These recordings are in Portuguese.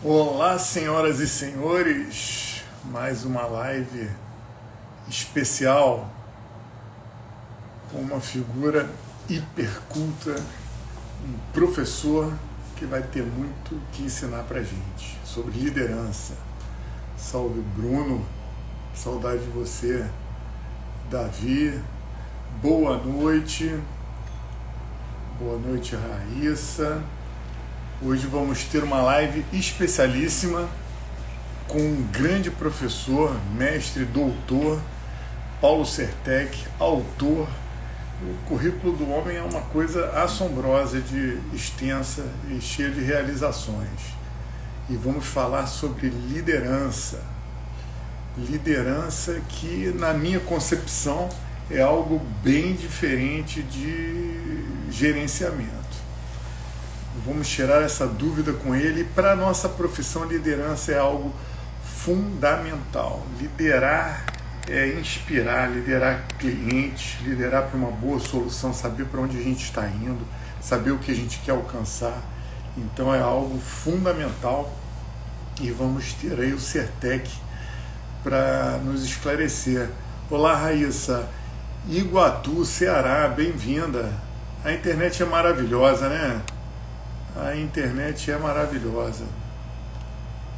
Olá, senhoras e senhores, mais uma live especial com uma figura hiperculta, um professor que vai ter muito que ensinar pra gente sobre liderança. Salve Bruno, saudade de você, Davi, boa noite Raíssa. Hoje vamos ter uma live especialíssima com um grande professor, mestre, doutor, Paulo Sertec, autor. O currículo do homem é uma coisa assombrosa, de extensa e cheia de realizações. E vamos falar sobre liderança. Liderança que, na minha concepção, é algo bem diferente de gerenciamento. Vamos tirar essa dúvida com ele. Para a nossa profissão, liderança é algo fundamental. Liderar é inspirar, liderar clientes, liderar para uma boa solução, saber para onde a gente está indo, saber o que a gente quer alcançar. Então é algo fundamental e vamos ter aí o Sertec para nos esclarecer. Olá, Raíssa, Iguatu, Ceará, bem-vinda. A internet é maravilhosa, né? A internet é maravilhosa.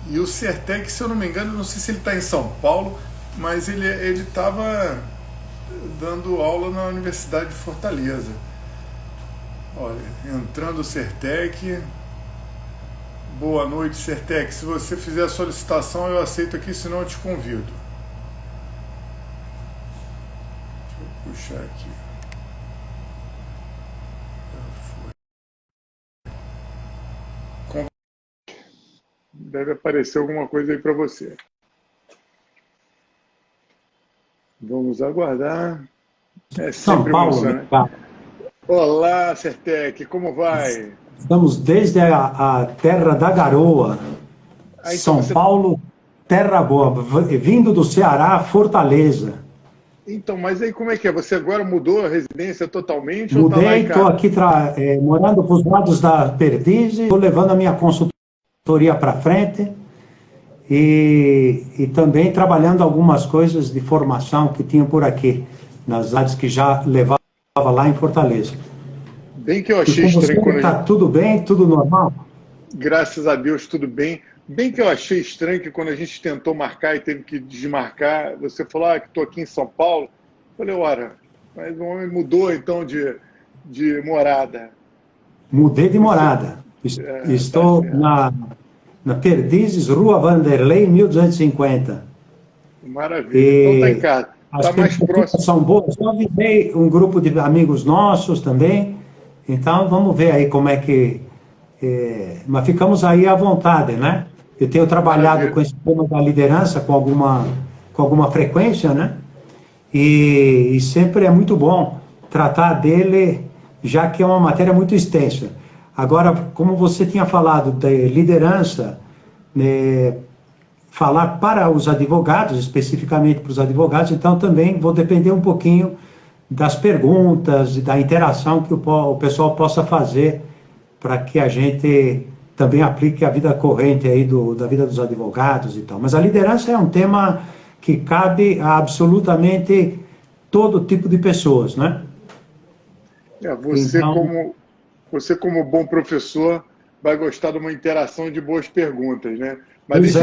E o Sertec, se eu não me engano, não sei se ele está em São Paulo, mas ele estava dando aula na Universidade de Fortaleza. Olha, entrando o Sertec. Boa noite, Sertec. Se você fizer a solicitação, eu aceito aqui, senão eu te convido. Deixa eu puxar aqui. Deve aparecer alguma coisa aí para você. Vamos aguardar. É São sempre Paulo, né, emocionante. cara? Olá, Sertec, como vai? Estamos desde a terra da garoa, Ah, então São você. Paulo, terra boa, vindo do Ceará, Fortaleza. Então, mas aí como é que é? Você agora mudou a residência totalmente ou está lá em Mudei, estou casa? aqui morando para os lados da Perdizes, estou levando a minha consultoria para frente e também trabalhando algumas coisas de formação que tinha por aqui, nas áreas que já levava lá em Fortaleza. Bem que eu E achei com você estranho quando a gente. está tudo bem, tudo normal? Graças a Deus, tudo bem. Bem que eu achei estranho que quando a gente tentou marcar e teve que desmarcar, você falou que estou aqui em São Paulo. Eu falei, ora, mas o homem mudou então de morada. Mudei de Você. morada. Tá Estou certo. na Perdizes, Rua Vanderlei, 1250. Maravilha. Então tá em E casa. as Tá mais perspectivas próximo. são boas. Eu avisei um grupo de amigos nossos também. Então, vamos ver aí como é que... mas ficamos aí à vontade, né? Eu tenho trabalhado Maravilha. com esse tema da liderança com alguma frequência, né? E sempre é muito bom tratar dele, já que é uma matéria muito extensa. Agora, como você tinha falado de liderança, né, falar para os advogados, especificamente para os advogados, então também vou depender um pouquinho das perguntas e da interação que o pessoal possa fazer para que a gente também aplique a vida corrente aí da vida dos advogados e tal. Mas a liderança é um tema que cabe a absolutamente todo tipo de pessoas, né? É, Então, você como bom professor vai gostar de uma interação de boas perguntas, né? Mas pois é,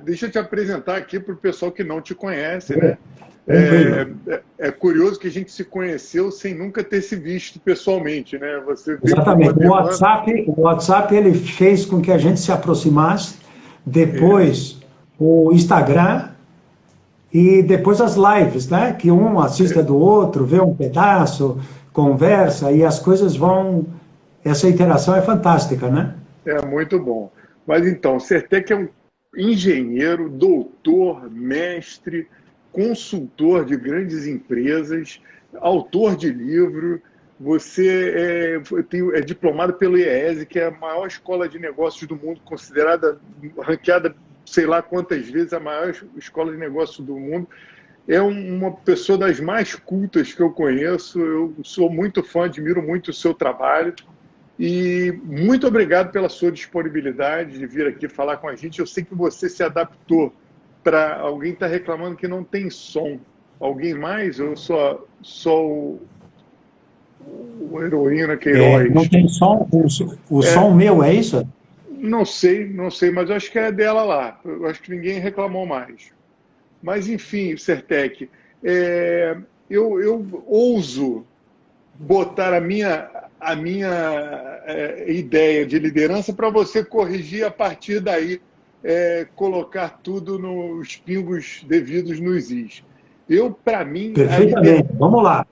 deixa eu te apresentar aqui para o pessoal que não te conhece, né? tranquilo. É curioso que a gente se conheceu sem nunca ter se visto pessoalmente, né? Você veio por uma Exatamente. demanda. O WhatsApp ele fez com que a gente se aproximasse, É, depois o Instagram e depois as lives, né? Que um assiste a do outro, vê um pedaço, conversa e as coisas vão. Essa interação é fantástica, né? é muito bom. Mas então, Sertec é um engenheiro, doutor, mestre, consultor de grandes empresas, autor de livro. Você é diplomado pelo IES, que é a maior escola de negócios do mundo, considerada, ranqueada, sei lá quantas vezes, a maior escola de negócios do mundo. É uma pessoa das mais cultas que eu conheço. Eu sou muito fã, admiro muito o seu trabalho. E muito obrigado pela sua disponibilidade de vir aqui falar com a gente. Eu sei que você se adaptou para alguém está reclamando que não tem som. Alguém mais? Eu sou o Heroína Não Queiroz. tem som? O som meu, é isso? Não sei, mas eu acho que é dela lá. Eu acho que ninguém reclamou mais. Mas, enfim, Sertec, eu ouso botar a minha ideia de liderança para você corrigir a partir daí, colocar tudo nos pingos devidos nos is. Para mim, Perfeitamente. Vamos lá.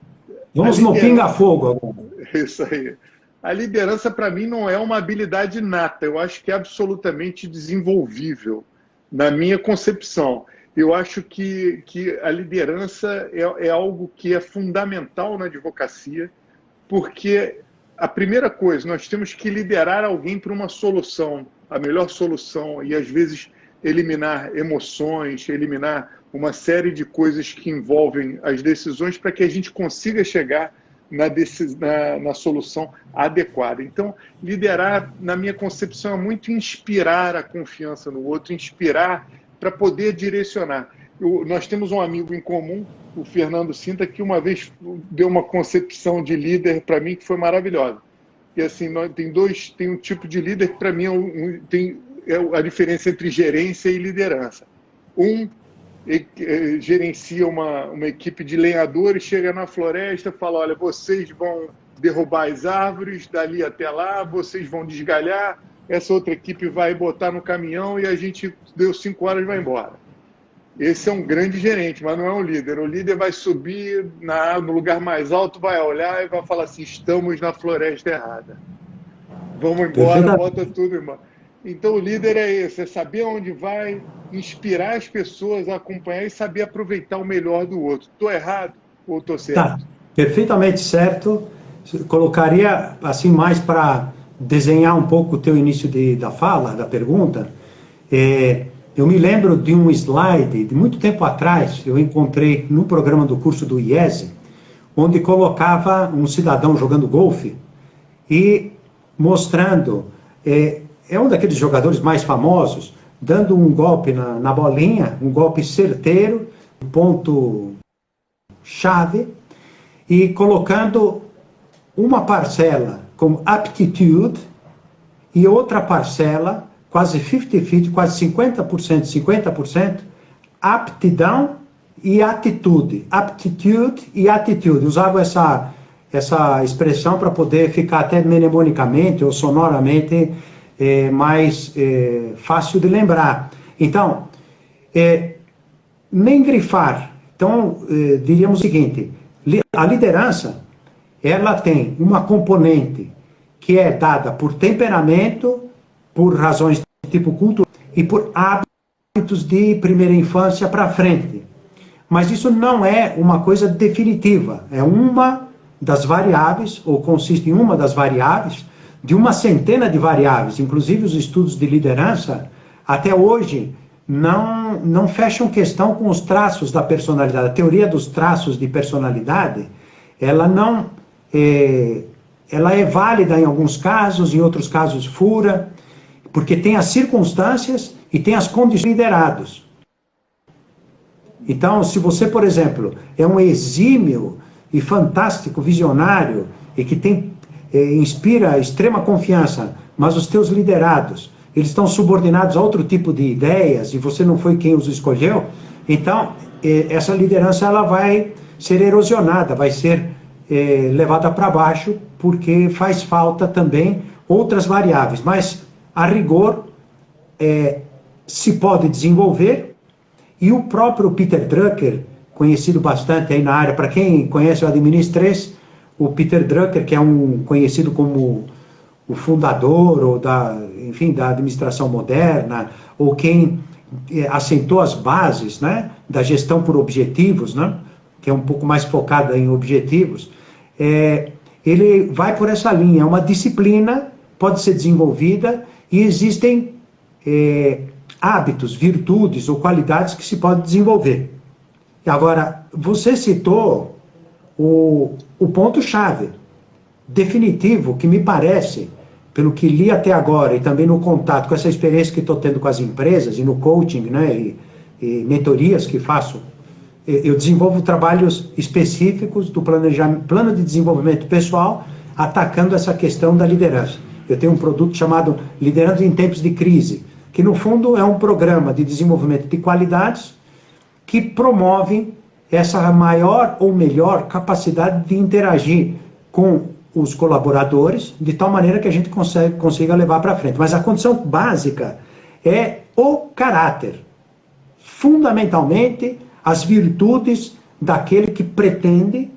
Vamos no pinga-fogo agora. Isso aí. A liderança, para mim, não é uma habilidade inata. Eu acho que é absolutamente desenvolvível, na minha concepção. Eu acho que a liderança é algo que é fundamental na advocacia, porque a primeira coisa, nós temos que liderar alguém para uma solução, a melhor solução, e às vezes eliminar emoções, eliminar uma série de coisas que envolvem as decisões para que a gente consiga chegar na solução adequada. Então, liderar, na minha concepção, é muito inspirar a confiança no outro, inspirar para poder direcionar. Nós temos um amigo em comum, o Fernando Sinta, que uma vez deu uma concepção de líder para mim que foi maravilhosa. E assim, tem um tipo de líder que para mim é a diferença entre gerência e liderança. Gerencia uma equipe de lenhadores, chega na floresta e fala, olha, vocês vão derrubar as árvores dali até lá, vocês vão desgalhar, essa outra equipe vai botar no caminhão e a gente deu 5 horas e vai embora. Esse é um grande gerente, mas não é um líder. O líder vai subir no lugar mais alto, vai olhar e vai falar assim, estamos na floresta errada. Vamos embora, bota tudo, irmão. Então o líder é esse, é saber onde vai, inspirar as pessoas a acompanhar e saber aproveitar o melhor do outro. Estou errado ou estou certo? Tá, perfeitamente certo. Colocaria assim mais para desenhar um pouco o teu início da fala, da pergunta. Eu me lembro de um slide, de muito tempo atrás, eu encontrei no programa do curso do IESE, onde colocava um cidadão jogando golfe e mostrando, é um daqueles jogadores mais famosos, dando um golpe na bolinha, um golpe certeiro, ponto-chave, e colocando uma parcela como aptitude e outra parcela, quase 50-50, quase 50%, 50%, aptidão e atitude. Aptitude e atitude. Usava essa expressão para poder ficar até mnemonicamente ou sonoramente mais fácil de lembrar. Então, nem grifar. Então, diríamos o seguinte, a liderança, ela tem uma componente que é dada por temperamento, por razões de tipo cultural e por hábitos de primeira infância para frente. Mas isso não é uma coisa definitiva, é uma das variáveis, ou consiste em uma das variáveis, de uma centena de variáveis. Inclusive os estudos de liderança, até hoje, não fecham questão com os traços da personalidade. A teoria dos traços de personalidade, ela é válida em alguns casos, em outros casos fura, porque tem as circunstâncias e tem as condições liderados. Então, se você, por exemplo, é um exímio e fantástico visionário e que inspira extrema confiança, mas os teus liderados, eles estão subordinados a outro tipo de ideias e você não foi quem os escolheu, então essa liderança ela vai ser erosionada, vai ser levada para baixo, porque faz falta também outras variáveis. Mas, a rigor, se pode desenvolver, e o próprio Peter Drucker, conhecido bastante aí na área, para quem conhece o Administres, o Peter Drucker, que é conhecido como o fundador ou da administração moderna, ou quem assentou as bases, né, da gestão por objetivos, né, que é um pouco mais focada em objetivos, ele vai por essa linha, é uma disciplina, pode ser desenvolvida, e existem hábitos, virtudes ou qualidades que se podem desenvolver. Agora, você citou o ponto-chave definitivo, que me parece pelo que li até agora, e também no contato com essa experiência que estou tendo com as empresas, e no coaching, né, e mentorias que faço, eu desenvolvo trabalhos específicos do planejamento, plano de desenvolvimento pessoal, atacando essa questão da liderança. Eu tenho um produto chamado Liderando em Tempos de Crise, que no fundo é um programa de desenvolvimento de qualidades que promove essa maior ou melhor capacidade de interagir com os colaboradores, de tal maneira que a gente consiga levar para frente. Mas a condição básica é o caráter. Fundamentalmente, as virtudes daquele que pretende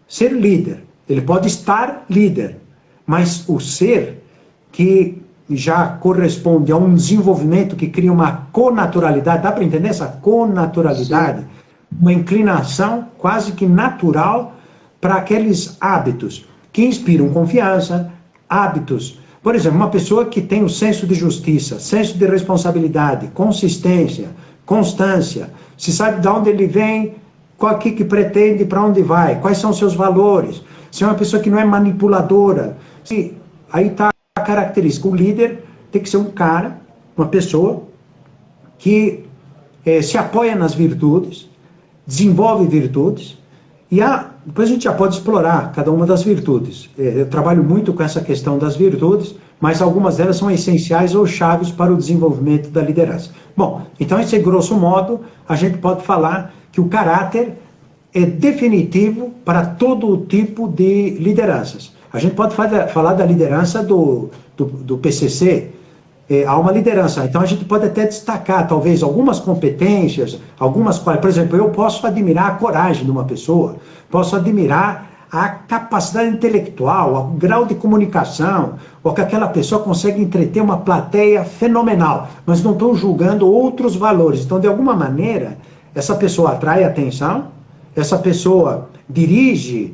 ser líder. Ele pode estar líder, mas o ser que já corresponde a um desenvolvimento que cria uma connaturalidade, dá para entender essa connaturalidade? Sim. Uma inclinação quase que natural para aqueles hábitos que inspiram confiança, hábitos. Por exemplo, uma pessoa que tem o senso de justiça, senso de responsabilidade, consistência, constância, se sabe de onde ele vem, qual que pretende, para onde vai, quais são os seus valores, se é uma pessoa que não é manipuladora, aí está a característica. O líder tem que ser um cara, uma pessoa que se apoia nas virtudes, desenvolve virtudes, e depois a gente já pode explorar cada uma das virtudes. Eu trabalho muito com essa questão das virtudes, mas algumas delas são essenciais ou chaves para o desenvolvimento da liderança. Bom, então esse grosso modo, a gente pode falar que o caráter é definitivo para todo tipo de lideranças. A gente pode falar da liderança do PCC, há uma liderança, então a gente pode até destacar talvez algumas competências, por exemplo, eu posso admirar a coragem de uma pessoa, posso admirar a capacidade intelectual, o grau de comunicação, ou que aquela pessoa consegue entreter uma plateia fenomenal, mas não estou julgando outros valores. Então, de alguma maneira, essa pessoa atrai atenção, essa pessoa dirige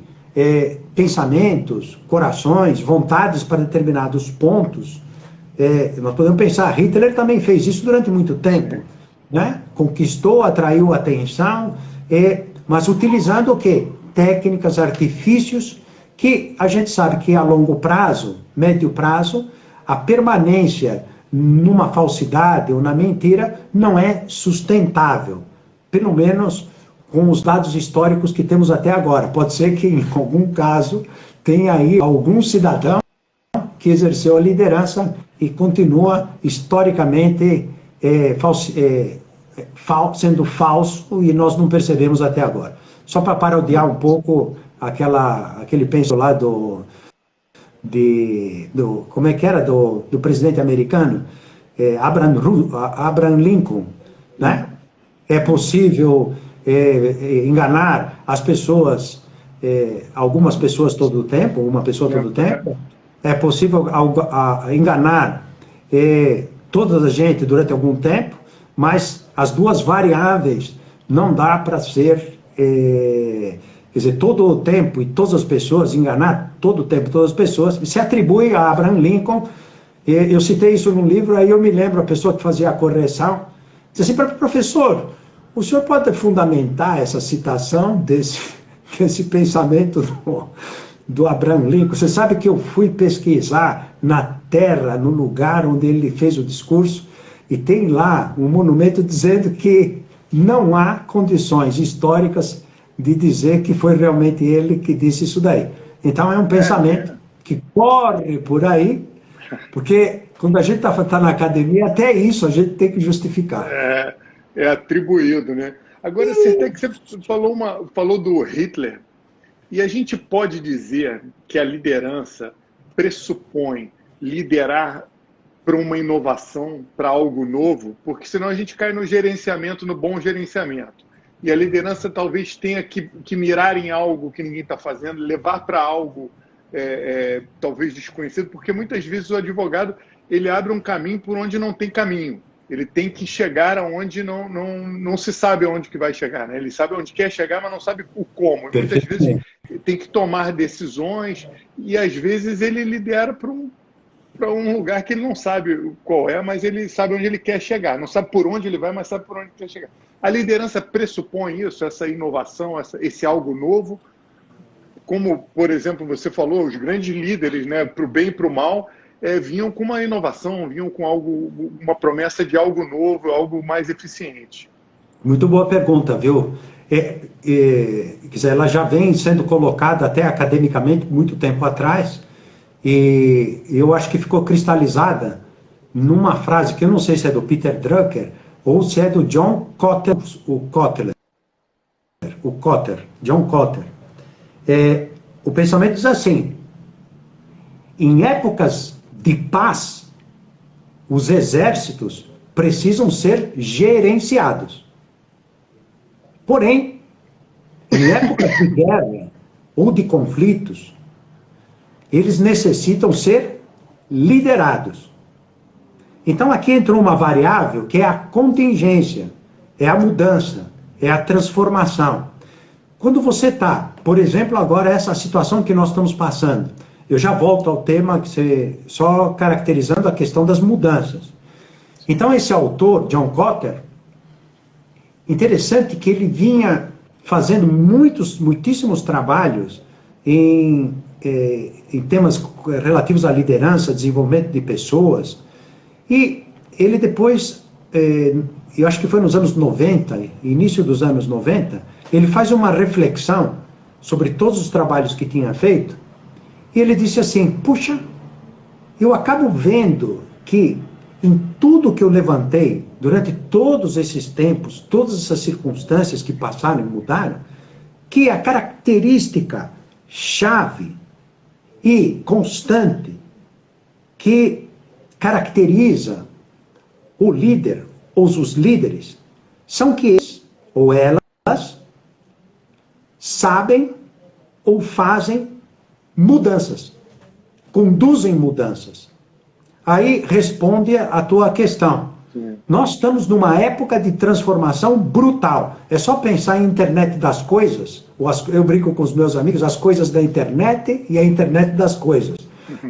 pensamentos, corações, vontades para determinados pontos. Nós podemos pensar, Hitler também fez isso durante muito tempo, né? Conquistou, atraiu atenção, mas utilizando o quê? Técnicas, artifícios, que a gente sabe que a longo prazo, médio prazo, a permanência numa falsidade ou na mentira não é sustentável, pelo menos com os dados históricos que temos até agora. Pode ser que em algum caso tenha aí algum cidadão que exerceu a liderança e continua historicamente sendo falso e nós não percebemos até agora. Só para parodiar um pouco aquele penso lá como é que era, do presidente americano, Abraham Lincoln, né? É possível enganar as pessoas, algumas pessoas todo o tempo, uma pessoa todo o tempo. É possível enganar toda a gente durante algum tempo, mas as duas variáveis não dá para ser, quer dizer, todo o tempo e todas as pessoas, enganar todo o tempo todas as pessoas, se atribui a Abraham Lincoln. Eu citei isso num livro, aí eu me lembro, a pessoa que fazia a correção, disse assim, professor, o senhor pode fundamentar essa citação desse pensamento do Abraham Lincoln? Você sabe que eu fui pesquisar na terra, no lugar onde ele fez o discurso, e tem lá um monumento dizendo que não há condições históricas de dizer que foi realmente ele que disse isso daí. Então é um pensamento que corre por aí, porque quando a gente está na academia, até isso a gente tem que justificar. É atribuído, né? Agora, você falou do Hitler, e a gente pode dizer que a liderança pressupõe liderar para uma inovação, para algo novo, porque senão a gente cai no gerenciamento, no bom gerenciamento. E a liderança talvez tenha que mirar em algo que ninguém está fazendo, levar para algo talvez desconhecido, porque muitas vezes o advogado ele abre um caminho por onde não tem caminho. Ele tem que chegar aonde não se sabe aonde que vai chegar, né? Ele sabe onde quer chegar, mas não sabe o como. E muitas vezes tem que tomar decisões e às vezes ele lidera para um lugar que ele não sabe qual é, mas ele sabe onde ele quer chegar. Não sabe por onde ele vai, mas sabe por onde quer chegar. A liderança pressupõe isso, essa inovação, esse algo novo. Como, por exemplo, você falou, os grandes líderes, né, para o bem e para o mal, vinham com uma inovação, vinham com algo, uma promessa de algo novo, algo mais eficiente. Muito boa pergunta, viu? Quer dizer, ela já vem sendo colocada até academicamente muito tempo atrás, e eu acho que ficou cristalizada numa frase que eu não sei se é do Peter Drucker ou se é do John Kotter, John Kotter. O pensamento diz assim: em épocas de paz, os exércitos precisam ser gerenciados. Porém, em épocas de guerra ou de conflitos, eles necessitam ser liderados. Então aqui entrou uma variável que é a contingência, é a mudança, é a transformação. Quando você está, por exemplo, agora essa situação que nós estamos passando, eu já volto ao tema que você, só caracterizando a questão das mudanças. Então esse autor, John Kotter, interessante que ele vinha fazendo muitíssimos trabalhos em temas relativos à liderança, desenvolvimento de pessoas, e ele depois, eu acho que foi nos anos 90, início dos anos 90, ele faz uma reflexão sobre todos os trabalhos que tinha feito, e ele disse assim: puxa, eu acabo vendo que em tudo que eu levantei, durante todos esses tempos, todas essas circunstâncias que passaram e mudaram, que a característica chave e constante que caracteriza o líder ou os líderes são que eles ou elas sabem ou fazem mudanças, conduzem mudanças. Aí responde a tua questão. Nós estamos numa época de transformação brutal. É só pensar em internet das coisas, eu brinco com os meus amigos, as coisas da internet e a internet das coisas.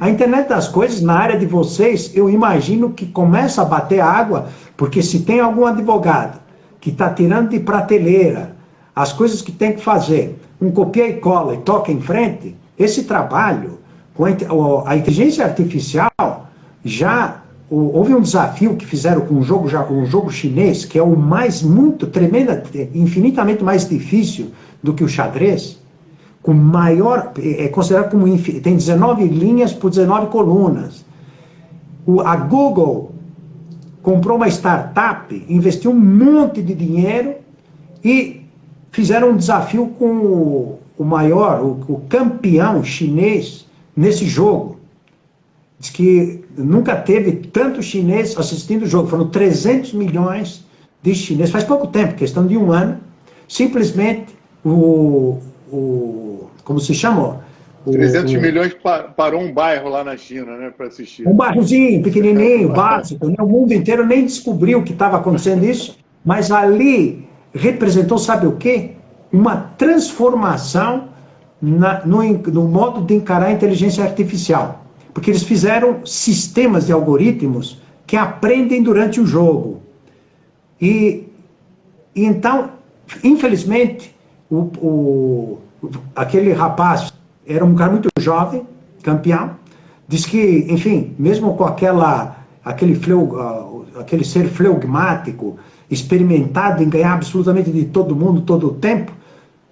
A internet das coisas, na área de vocês, eu imagino que começa a bater água, porque se tem algum advogado que está tirando de prateleira as coisas que tem que fazer, um copia e cola e toca em frente, esse trabalho, com a inteligência artificial, já houve um desafio que fizeram com um jogo chinês, que é o infinitamente mais difícil do que o xadrez, com maior, é considerado como, tem 19 linhas por 19 colunas. A Google comprou uma startup, investiu um monte de dinheiro e fizeram um desafio com o campeão chinês nesse jogo. Diz que nunca teve tanto chinês assistindo o jogo. Foram 300 milhões de chineses. Faz pouco tempo, questão de um ano. Simplesmente como se chama? 300 milhões parou um bairro lá na China, né, para assistir. Um bairrozinho, pequenininho, básico. Né? O mundo inteiro nem descobriu que estava acontecendo isso. Mas ali representou, sabe o quê? Uma transformação no modo de encarar a inteligência artificial. Porque eles fizeram sistemas de algoritmos que aprendem durante o jogo. E então, infelizmente, aquele rapaz era um cara muito jovem, campeão, diz que, enfim, mesmo com aquele ser flegmático, experimentado em ganhar absolutamente de todo mundo, todo o tempo,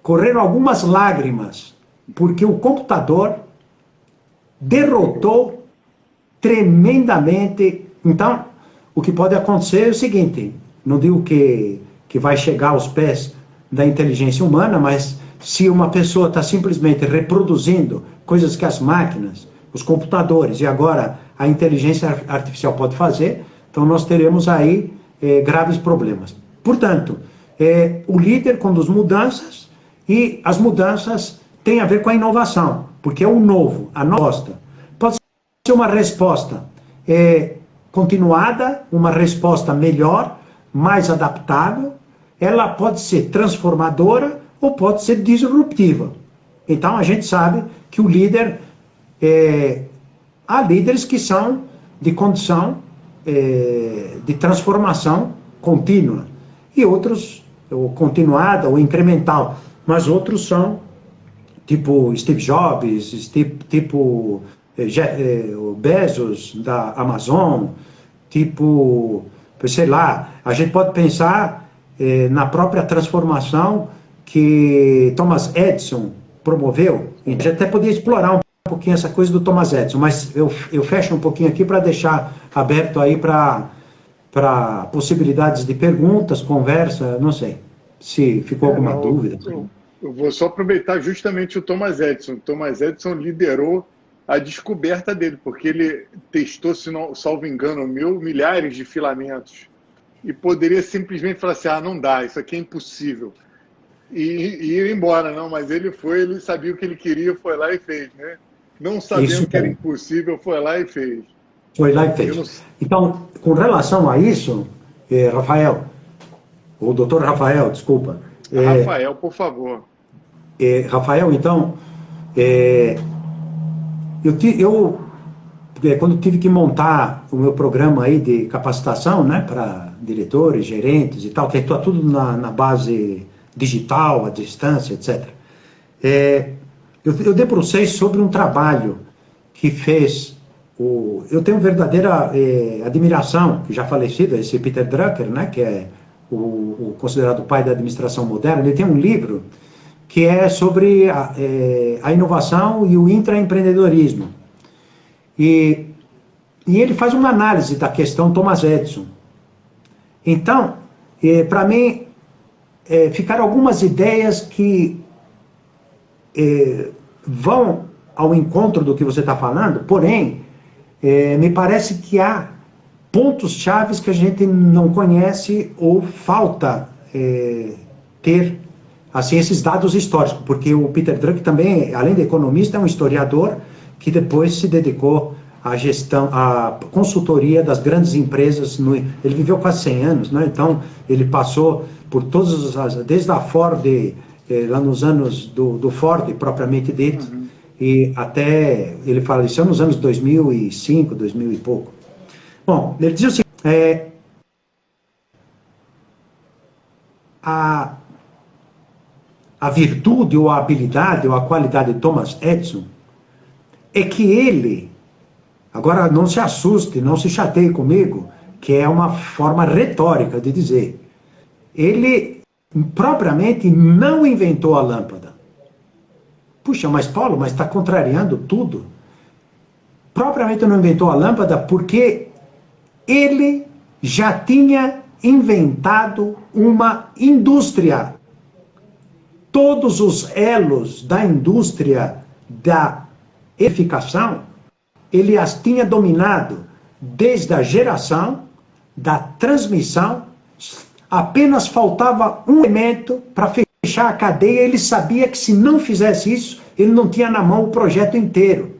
correram algumas lágrimas, porque o computador derrotou tremendamente. Então, o que pode acontecer é o seguinte, não digo que vai chegar aos pés da inteligência humana, mas se uma pessoa está simplesmente reproduzindo coisas que as máquinas, os computadores e agora a inteligência artificial pode fazer, então nós teremos aí graves problemas. Portanto, o líder conduz mudanças e as mudanças têm a ver com a inovação, porque é o novo, a nova resposta. Pode ser uma resposta continuada, uma resposta melhor, mais adaptável, ela pode ser transformadora ou pode ser disruptiva. Então a gente sabe que o líder, há líderes que são de condição de transformação contínua e outros, ou continuada ou incremental, mas outros são tipo Steve Jobs, tipo o Bezos da Amazon, tipo, sei lá, a gente pode pensar na própria transformação que Thomas Edison promoveu. A gente até podia explorar um pouquinho essa coisa do Thomas Edison, mas eu fecho um pouquinho aqui para deixar aberto aí para possibilidades de perguntas, conversa, não sei se ficou alguma dúvida. Eu vou só aproveitar justamente o Thomas Edison. O Thomas Edison liderou a descoberta dele, porque ele testou, se não, salvo engano meu, milhares de filamentos. E poderia simplesmente falar assim, não dá, isso aqui é impossível. E ir embora, não, mas ele sabia o que ele queria, foi lá e fez, né? Não sabendo que era impossível, foi lá e fez. Foi lá e fez. Então, com relação a isso, Rafael, o doutor Rafael, desculpa. Rafael, por favor. Rafael, então, quando tive que montar o meu programa aí de capacitação, né, para diretores, gerentes e tal, que está tudo na base digital, à distância, etc. Eu debrucei sobre um trabalho que fez eu tenho verdadeira admiração, que já falecido, esse Peter Drucker, né, que é o considerado pai da administração moderna. Ele tem um livro que é sobre a inovação e o intraempreendedorismo. E ele faz uma análise da questão Thomas Edison. Então, para mim, ficaram algumas ideias que vão ao encontro do que você está falando, porém, me parece que há pontos chaves que a gente não conhece ou falta ter assim, esses dados históricos, porque o Peter Drucker também, além de economista, é um historiador que depois se dedicou à gestão, à consultoria das grandes empresas. Ele viveu quase 100 anos, né? Então ele passou por todas desde a Ford, lá nos anos do Ford propriamente dito, e até ele faleceu nos anos 2005, 2000 e pouco. Bom, ele diz o seguinte, a virtude ou a habilidade ou a qualidade de Thomas Edison é que ele, agora não se assuste, não se chateie comigo, que é uma forma retórica de dizer, ele propriamente não inventou a lâmpada. Puxa, mas Paulo, mas está contrariando tudo. Propriamente não inventou a lâmpada porque ele já tinha inventado uma indústria. Todos os elos da indústria da edificação, ele as tinha dominado desde a geração, da transmissão, apenas faltava um elemento para fechar a cadeia. Ele sabia que se não fizesse isso, ele não tinha na mão o projeto inteiro.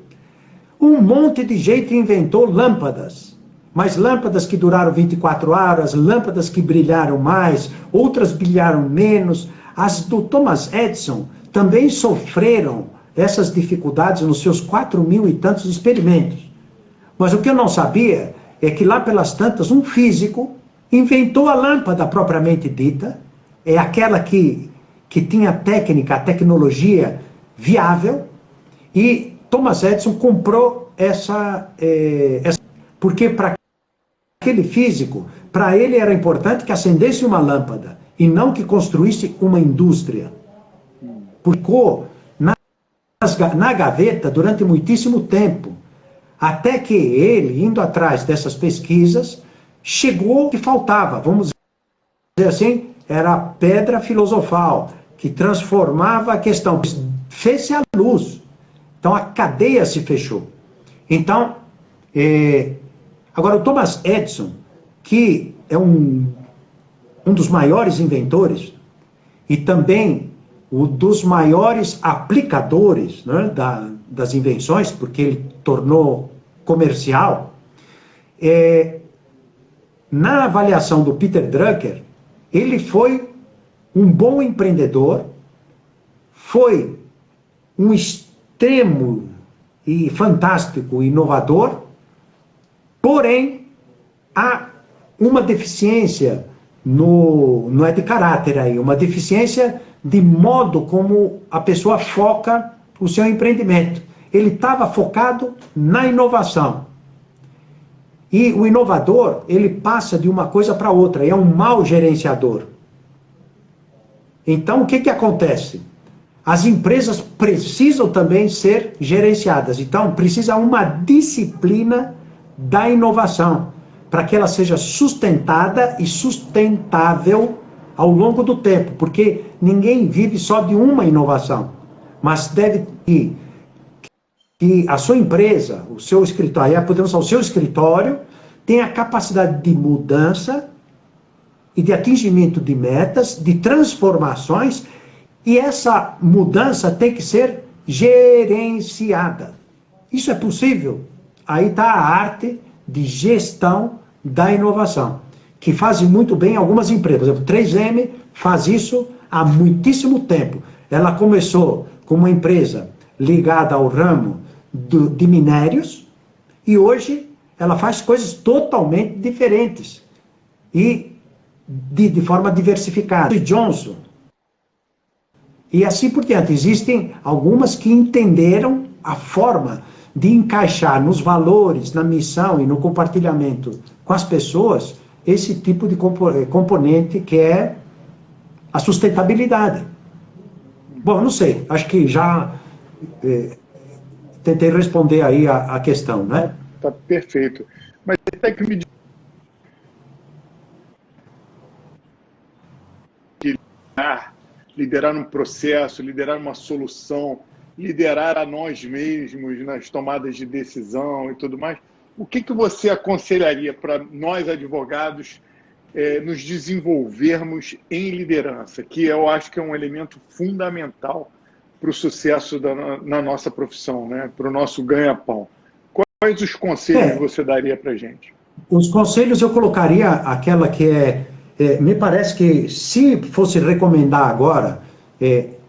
Um monte de gente inventou lâmpadas, mas lâmpadas que duraram 24 horas, lâmpadas que brilharam mais, outras brilharam menos. As do Thomas Edison também sofreram essas dificuldades nos seus 4.000 e tantos experimentos. Mas o que eu não sabia é que lá pelas tantas um físico inventou a lâmpada propriamente dita, é aquela que tinha a tecnologia viável, e Thomas Edison comprou essa porque para aquele físico, para ele era importante que acendesse uma lâmpada e não que construísse uma indústria. Ficou na gaveta durante muitíssimo tempo, até que ele, indo atrás dessas pesquisas, chegou o que faltava, vamos dizer assim, era a pedra filosofal, que transformava a questão, fez-se a luz. Então a cadeia se fechou. Então, agora o Thomas Edison, que é um dos maiores inventores e também um dos maiores aplicadores, né, das invenções, porque ele tornou comercial, na avaliação do Peter Drucker, ele foi um bom empreendedor, foi um extremo e fantástico inovador, porém há uma deficiência não é de caráter aí, uma deficiência de modo como a pessoa foca o seu empreendimento. ele estava focado na inovação. E o inovador, ele passa de uma coisa para outra, é um mau gerenciador. Então, o que que acontece? As empresas precisam também ser gerenciadas. Então, precisa uma disciplina da inovação, para que ela seja sustentada e sustentável ao longo do tempo, porque ninguém vive só de uma inovação, mas deve que a sua empresa, o seu escritório, podemos falar, o seu escritório tem a capacidade de mudança e de atingimento de metas, de transformações, e essa mudança tem que ser gerenciada. Isso é possível? Aí está a arte de gestão da inovação, que fazem muito bem algumas empresas. Por exemplo, 3M faz isso há muitíssimo tempo. Ela começou como uma empresa ligada ao ramo de minérios e hoje ela faz coisas totalmente diferentes e de forma diversificada. Johnson e assim por diante. Existem algumas que entenderam a forma de encaixar nos valores, na missão e no compartilhamento com as pessoas esse tipo de componente que é a sustentabilidade. Bom, não sei, acho que já tentei responder aí a questão, né? Tá perfeito. Mas até que me liderar um processo, liderar uma solução, liderar a nós mesmos nas tomadas de decisão e tudo mais, o que você aconselharia para nós advogados nos desenvolvermos em liderança, que eu acho que é um elemento fundamental para o sucesso na nossa profissão, né? Para o nosso ganha-pão? Quais os conselhos você daria para a gente? Os conselhos eu colocaria aquela que me parece que se fosse recomendar agora,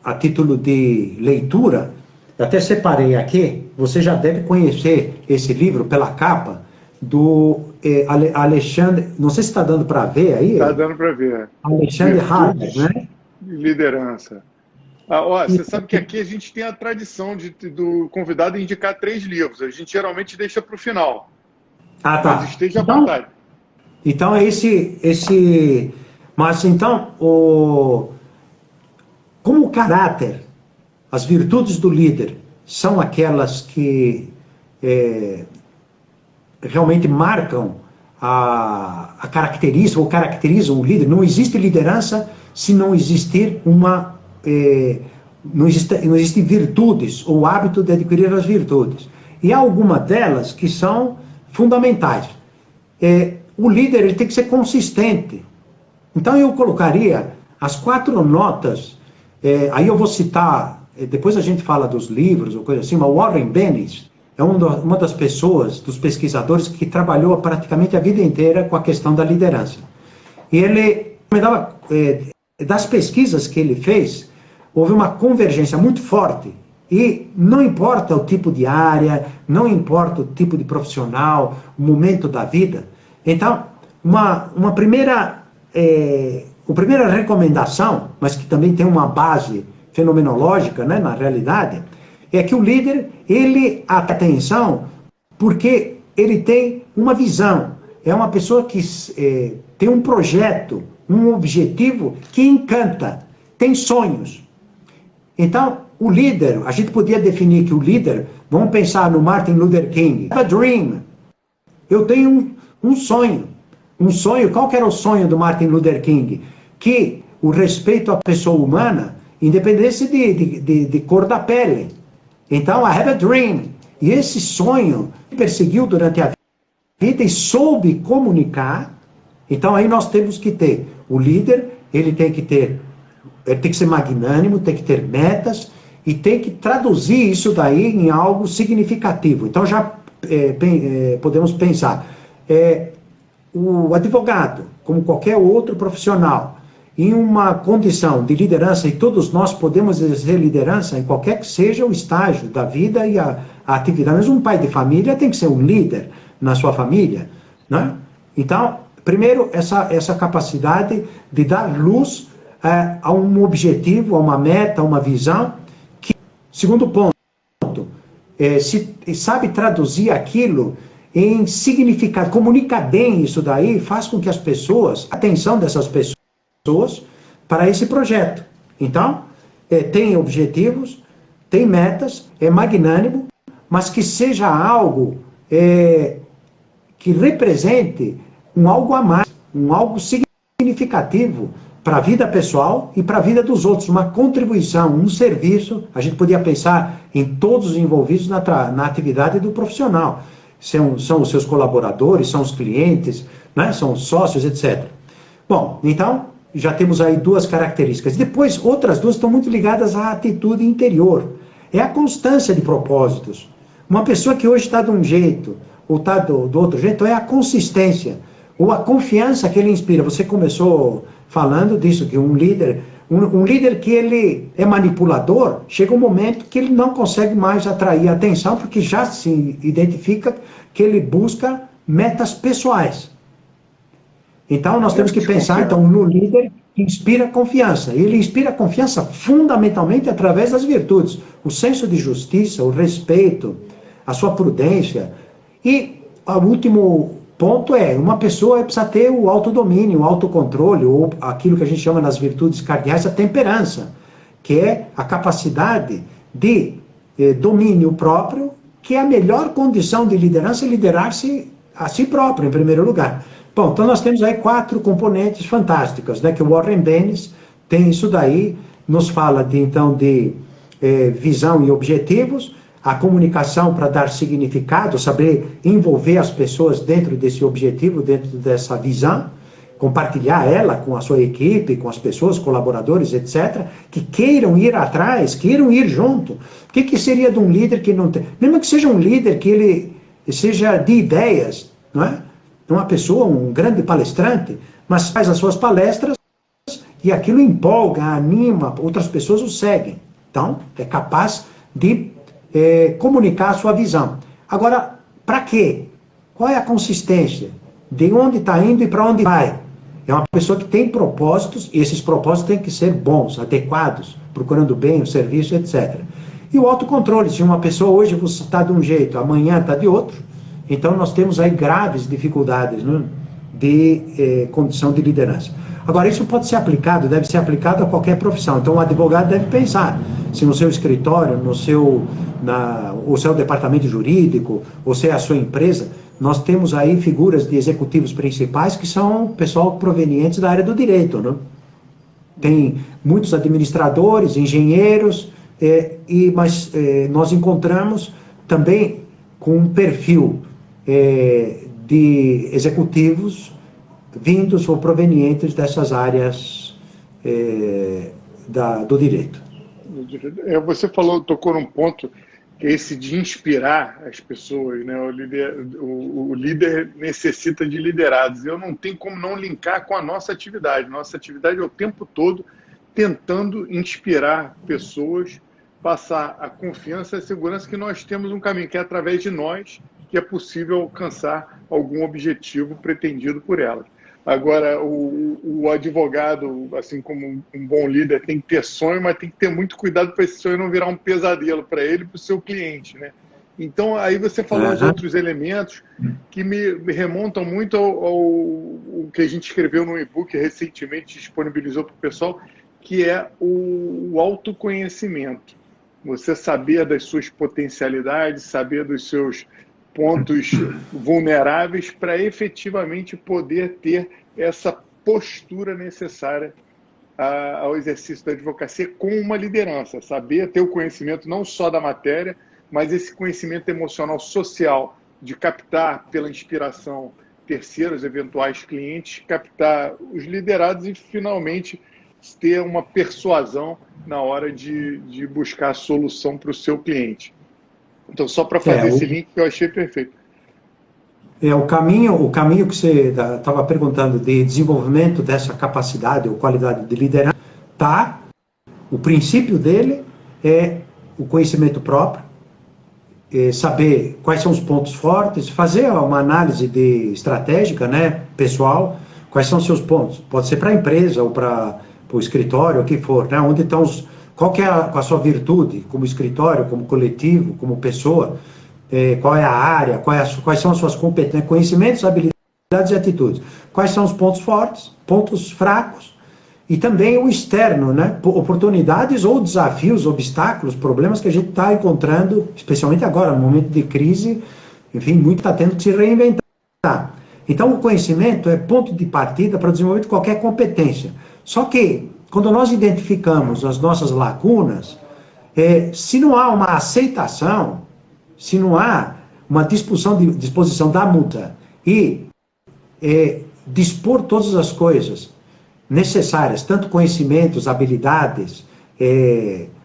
a título de leitura, até separei aqui, você já deve conhecer esse livro pela capa, do Alexandre, não sei se está dando para ver aí. Está dando para ver. Alexandre Harper, né? Liderança. Você sabe que aqui a gente tem a tradição do convidado indicar 3 livros. A gente geralmente deixa para o final. Ah, tá. Mas esteja à vontade. Então é esse... Mas então, como o caráter, as virtudes do líder são aquelas que realmente marcam a característica, ou caracterizam o líder. Não existe liderança se não existir não existem virtudes, ou hábito de adquirir as virtudes. E há algumas delas que são fundamentais. O líder ele tem que ser consistente. Então eu colocaria as 4 notas, aí eu vou citar, depois a gente fala dos livros ou coisa assim, mas Warren Bennis é uma das pessoas, dos pesquisadores que trabalhou praticamente a vida inteira com a questão da liderança. E ele recomendava, das pesquisas que ele fez, houve uma convergência muito forte. E não importa o tipo de área, não importa o tipo de profissional, o momento da vida. Então, uma primeira recomendação, mas que também tem uma base fenomenológica, né, na realidade, é que o líder, ele atrai atenção porque ele tem uma visão. É uma pessoa que tem um projeto, um objetivo que encanta, tem sonhos. Então, o líder, a gente podia definir que o líder, vamos pensar no Martin Luther King, I have a dream. Eu tenho um sonho. Um sonho, qual que era o sonho do Martin Luther King? Que o respeito à pessoa humana, independente de cor da pele. Então, I have a dream. E esse sonho perseguiu durante a vida e soube comunicar. Então, aí nós temos que ter o líder, ele tem que ser magnânimo, tem que ter metas e tem que traduzir isso daí em algo significativo. Então já podemos pensar, o advogado, como qualquer outro profissional, em uma condição de liderança, e todos nós podemos exercer liderança em qualquer que seja o estágio da vida e a atividade. Mas um pai de família tem que ser um líder na sua família, né? Então, primeiro, essa capacidade de dar luz a um objetivo, a uma meta, a uma visão. Segundo ponto, sabe traduzir aquilo em significado, comunica bem isso daí, faz com que as pessoas, a atenção dessas pessoas para esse projeto. Então, tem objetivos, tem metas, é magnânimo, mas que seja algo que represente um algo a mais, um algo significativo para a vida pessoal e para a vida dos outros, uma contribuição, um serviço. A gente podia pensar em todos os envolvidos na atividade do profissional. São os seus colaboradores, são os clientes, né? São os sócios, etc. Bom, então, já temos aí duas características. Depois, outras duas estão muito ligadas à atitude interior. É a constância de propósitos. Uma pessoa que hoje está de um jeito, ou está do outro jeito, é a consistência, ou a confiança que ele inspira. Você começou falando disso, que um líder que ele é manipulador, chega um momento que ele não consegue mais atrair a atenção, porque já se identifica que ele busca metas pessoais. Então, nós temos que pensar no líder que inspira confiança. E ele inspira confiança fundamentalmente através das virtudes. O senso de justiça, o respeito, a sua prudência. E o último ponto uma pessoa precisa ter o autodomínio, o autocontrole, ou aquilo que a gente chama nas virtudes cardeais, a temperança, que é a capacidade de domínio próprio, que é a melhor condição de liderança, liderar-se a si próprio, em primeiro lugar. Bom, então nós temos aí 4 componentes fantásticos, né, que o Warren Bennis tem isso daí, nos fala de visão e objetivos, a comunicação para dar significado, saber envolver as pessoas dentro desse objetivo, dentro dessa visão, compartilhar ela com a sua equipe, com as pessoas, colaboradores, etc., que queiram ir atrás, queiram ir junto. O que seria de um líder que não tem... Mesmo que seja um líder que ele seja de ideias, não é? Uma pessoa, um grande palestrante, mas faz as suas palestras e aquilo empolga, anima, outras pessoas o seguem. Então, é capaz de comunicar a sua visão. Agora, para quê? Qual é a consistência? De onde está indo e para onde vai? É uma pessoa que tem propósitos, e esses propósitos têm que ser bons, adequados, procurando bem o serviço, etc. E o autocontrole, se uma pessoa hoje você está de um jeito, amanhã está de outro, então nós temos aí graves dificuldades, né, de condição de liderança. Agora, isso pode ser aplicado, deve ser aplicado a qualquer profissão. Então, o advogado deve pensar se no seu escritório, o seu departamento jurídico, ou se é a sua empresa, nós temos aí figuras de executivos principais que são pessoal provenientes da área do direito, né? Tem muitos administradores, engenheiros, mas nós encontramos também com um perfil de executivos vindos ou provenientes dessas áreas do direito. Você tocou num ponto, que é esse de inspirar as pessoas, né? O líder necessita de liderados. Eu não tenho como não linkar com a nossa atividade. Nossa atividade é o tempo todo tentando inspirar pessoas, passar a confiança e a segurança que nós temos um caminho, que é através de nós que é possível alcançar algum objetivo pretendido por elas. Agora, o advogado, assim como um bom líder, tem que ter sonho, mas tem que ter muito cuidado para esse sonho não virar um pesadelo para ele e para o seu cliente, né? Então, aí você falou os outros elementos que me remontam muito ao que a gente escreveu no e-book, recentemente disponibilizou para o pessoal, que é o autoconhecimento. Você saber das suas potencialidades, saber dos seus pontos vulneráveis para efetivamente poder ter essa postura necessária ao exercício da advocacia com uma liderança, saber ter o conhecimento não só da matéria, mas esse conhecimento emocional social de captar pela inspiração terceiros, eventuais clientes, captar os liderados e finalmente ter uma persuasão na hora de buscar a solução para o seu cliente. Então, só para fazer esse link que eu achei perfeito. O caminho que você estava perguntando de desenvolvimento dessa capacidade ou qualidade de liderança, o princípio dele é o conhecimento próprio, saber quais são os pontos fortes, fazer uma análise estratégica, né, pessoal, quais são os seus pontos. Pode ser para a empresa ou para o escritório, o que for, né, onde estão qual que é a sua virtude como escritório, como coletivo, como pessoa, qual é a área, quais são as suas competências, conhecimentos, habilidades e atitudes. Quais são os pontos fortes, pontos fracos, e também o externo, né? Oportunidades ou desafios, obstáculos, problemas que a gente está encontrando, especialmente agora, no momento de crise, enfim, muito está tendo que se reinventar. Então, o conhecimento é ponto de partida para o desenvolvimento de qualquer competência. Só que, quando nós identificamos as nossas lacunas, se não há uma aceitação, se não há uma disposição da muda e dispor todas as coisas necessárias, tanto conhecimentos, habilidades,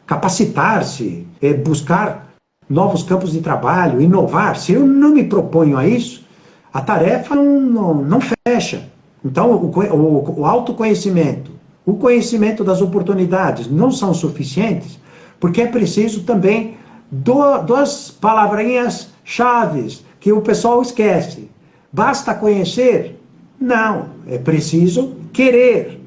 capacitar-se, buscar novos campos de trabalho, inovar, se eu não me proponho a isso, a tarefa não fecha. Então, o autoconhecimento, o conhecimento das oportunidades não são suficientes, porque é preciso também duas palavrinhas chaves que o pessoal esquece. Basta conhecer? Não, é preciso querer,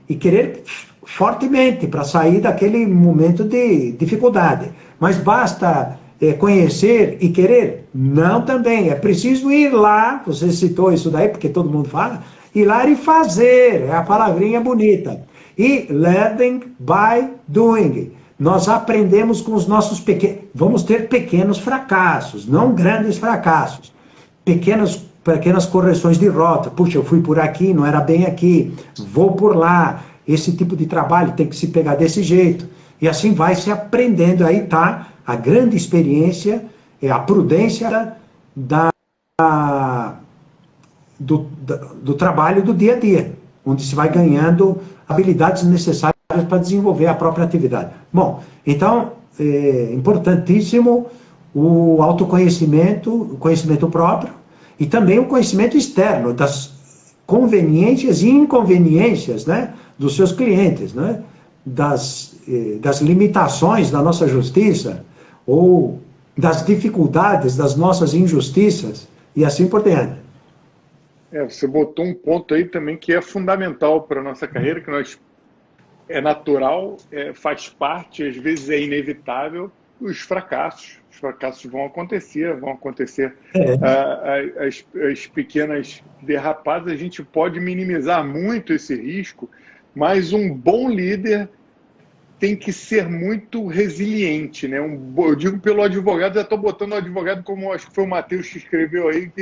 e querer fortemente para sair daquele momento de dificuldade. Mas basta conhecer e querer? Não também, é preciso ir lá, você citou isso daí, porque todo mundo fala, ir lá e fazer, é a palavrinha bonita. E learning by doing. Nós aprendemos com os nossos vamos ter pequenos fracassos, não grandes fracassos, pequenas correções de rota. Puxa, eu fui por aqui, não era bem aqui, vou por lá, esse tipo de trabalho tem que se pegar desse jeito. E assim vai se aprendendo. Aí está a grande experiência, a prudência do trabalho do dia a dia, onde se vai ganhando habilidades necessárias para desenvolver a própria atividade. Bom, então, é importantíssimo o autoconhecimento, o conhecimento próprio, e também o conhecimento externo das conveniências e inconveniências, né, dos seus clientes, né, das limitações da nossa justiça, ou das dificuldades das nossas injustiças, e assim por diante. Você botou um ponto aí também que é fundamental para a nossa carreira, que é natural, faz parte, às vezes é inevitável, os fracassos. Os fracassos vão acontecer as pequenas derrapadas. A gente pode minimizar muito esse risco, mas um bom líder tem que ser muito resiliente, né? Eu digo pelo advogado, já estou botando o advogado como, acho que foi o Matheus que escreveu aí,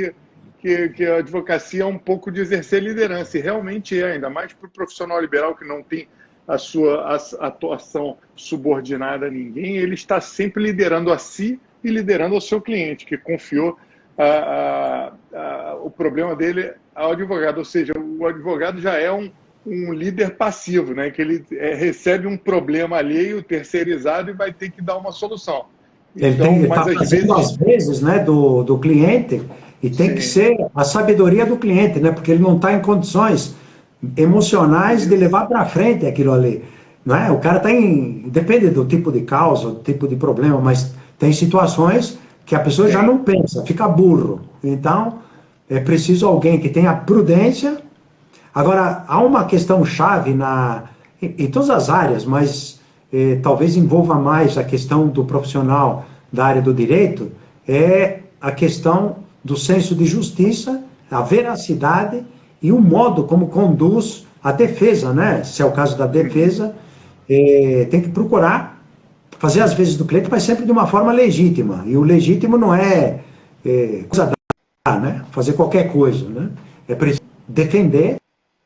que a advocacia é um pouco de exercer liderança, e realmente ainda mais para o profissional liberal que não tem a sua atuação subordinada a ninguém, ele está sempre liderando a si e liderando ao seu cliente, que confiou o problema dele ao advogado. Ou seja, o advogado já é um líder passivo, né? Que ele recebe um problema alheio, terceirizado, e vai ter que dar uma solução. Então, mas às vezes, né, do cliente, e tem Sim. que ser a sabedoria do cliente, né? Porque ele não está em condições emocionais de levar para frente aquilo ali, não é? O cara depende do tipo de causa, do tipo de problema, mas tem situações que a pessoa já não pensa, fica burro. Então, é preciso alguém que tenha prudência. Agora, há uma questão chave em todas as áreas, mas talvez envolva mais a questão do profissional da área do direito, é a questão do senso de justiça, a veracidade e o modo como conduz a defesa, né? Se é o caso da defesa, tem que procurar fazer as vezes do cliente, mas sempre de uma forma legítima. E o legítimo não é coisa né? Fazer qualquer coisa, né? É preciso defender,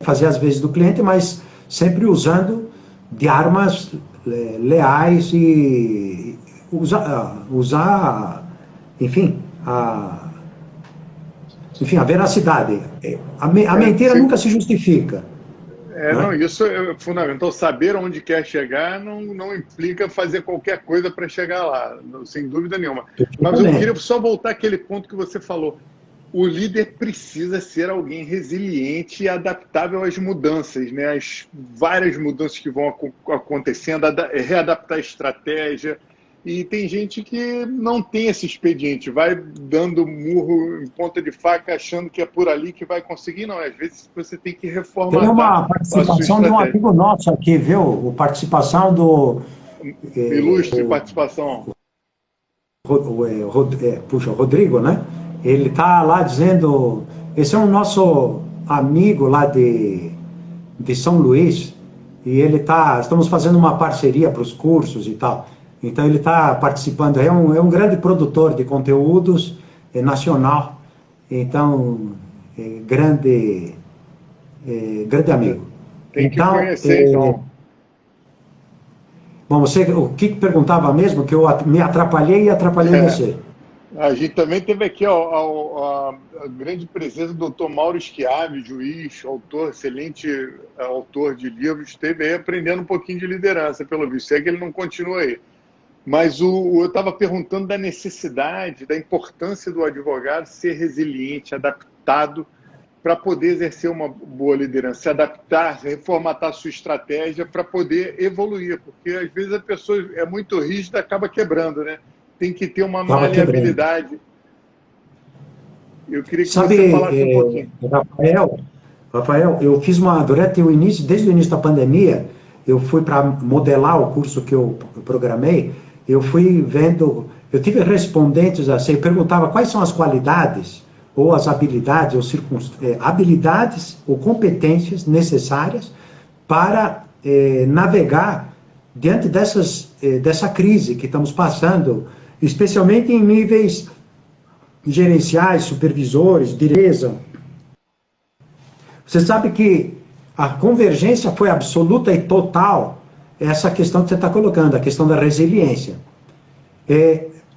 fazer as vezes do cliente, mas sempre usando de armas leais e usar, enfim, a veracidade. A mentira nunca se justifica. Não, isso é fundamental. Saber onde quer chegar não implica fazer qualquer coisa para chegar lá, sem dúvida nenhuma. Mas eu queria só voltar àquele ponto que você falou. O líder precisa ser alguém resiliente e adaptável às mudanças, né? As várias mudanças que vão acontecendo, readaptar a estratégia. E tem gente que não tem esse expediente, vai dando murro em ponta de faca, achando que é por ali que vai conseguir. Não, às vezes você tem que reformatar. Tem uma participação de um amigo nosso aqui, viu? A participação do Ilustre participação. Puxa, o Rodrigo, né? Ele tá lá dizendo, esse é um nosso amigo lá de São Luís, e estamos fazendo uma parceria para os cursos e tal. Então ele está participando, é um grande produtor de conteúdos nacional, então grande amigo. Tem que conhecer, então. Bom, o que perguntava mesmo, que eu me atrapalhei e atrapalhei você. A gente também teve aqui a grande presença do Dr. Mauro Schiavi, juiz, autor, excelente autor de livros, esteve aí aprendendo um pouquinho de liderança, pelo visto. É que ele não continua aí. Mas eu estava perguntando da necessidade, da importância do advogado ser resiliente, adaptado, para poder exercer uma boa liderança, se adaptar, reformatar a sua estratégia para poder evoluir, porque às vezes a pessoa é muito rígida, acaba quebrando, né? Tem que ter uma maleabilidade. Eu queria que você falasse um pouquinho. Rafael, eu fiz durante desde o início da pandemia, eu fui para modelar o curso que eu programei, eu fui vendo, eu tive respondentes assim, eu perguntava quais são as qualidades ou as habilidades ou competências necessárias para navegar diante dessa crise que estamos passando, especialmente em níveis gerenciais, supervisores, direção. Você sabe que a convergência foi absoluta e total, essa questão que você está colocando, a questão da resiliência.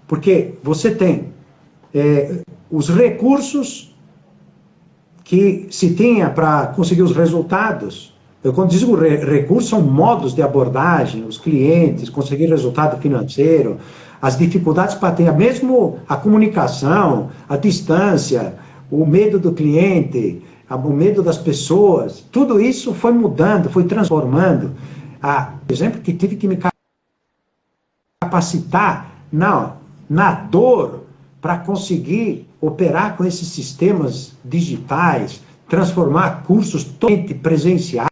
Porque você tem os recursos que se tinha para conseguir os resultados. Quando digo recursos, são modos de abordagem, os clientes, conseguir resultado financeiro, as dificuldades para ter, mesmo a comunicação, a distância, o medo do cliente, o medo das pessoas, tudo isso foi mudando, foi transformando. Por exemplo, que tive que me capacitar na dor para conseguir operar com esses sistemas digitais, transformar cursos totalmente presenciais,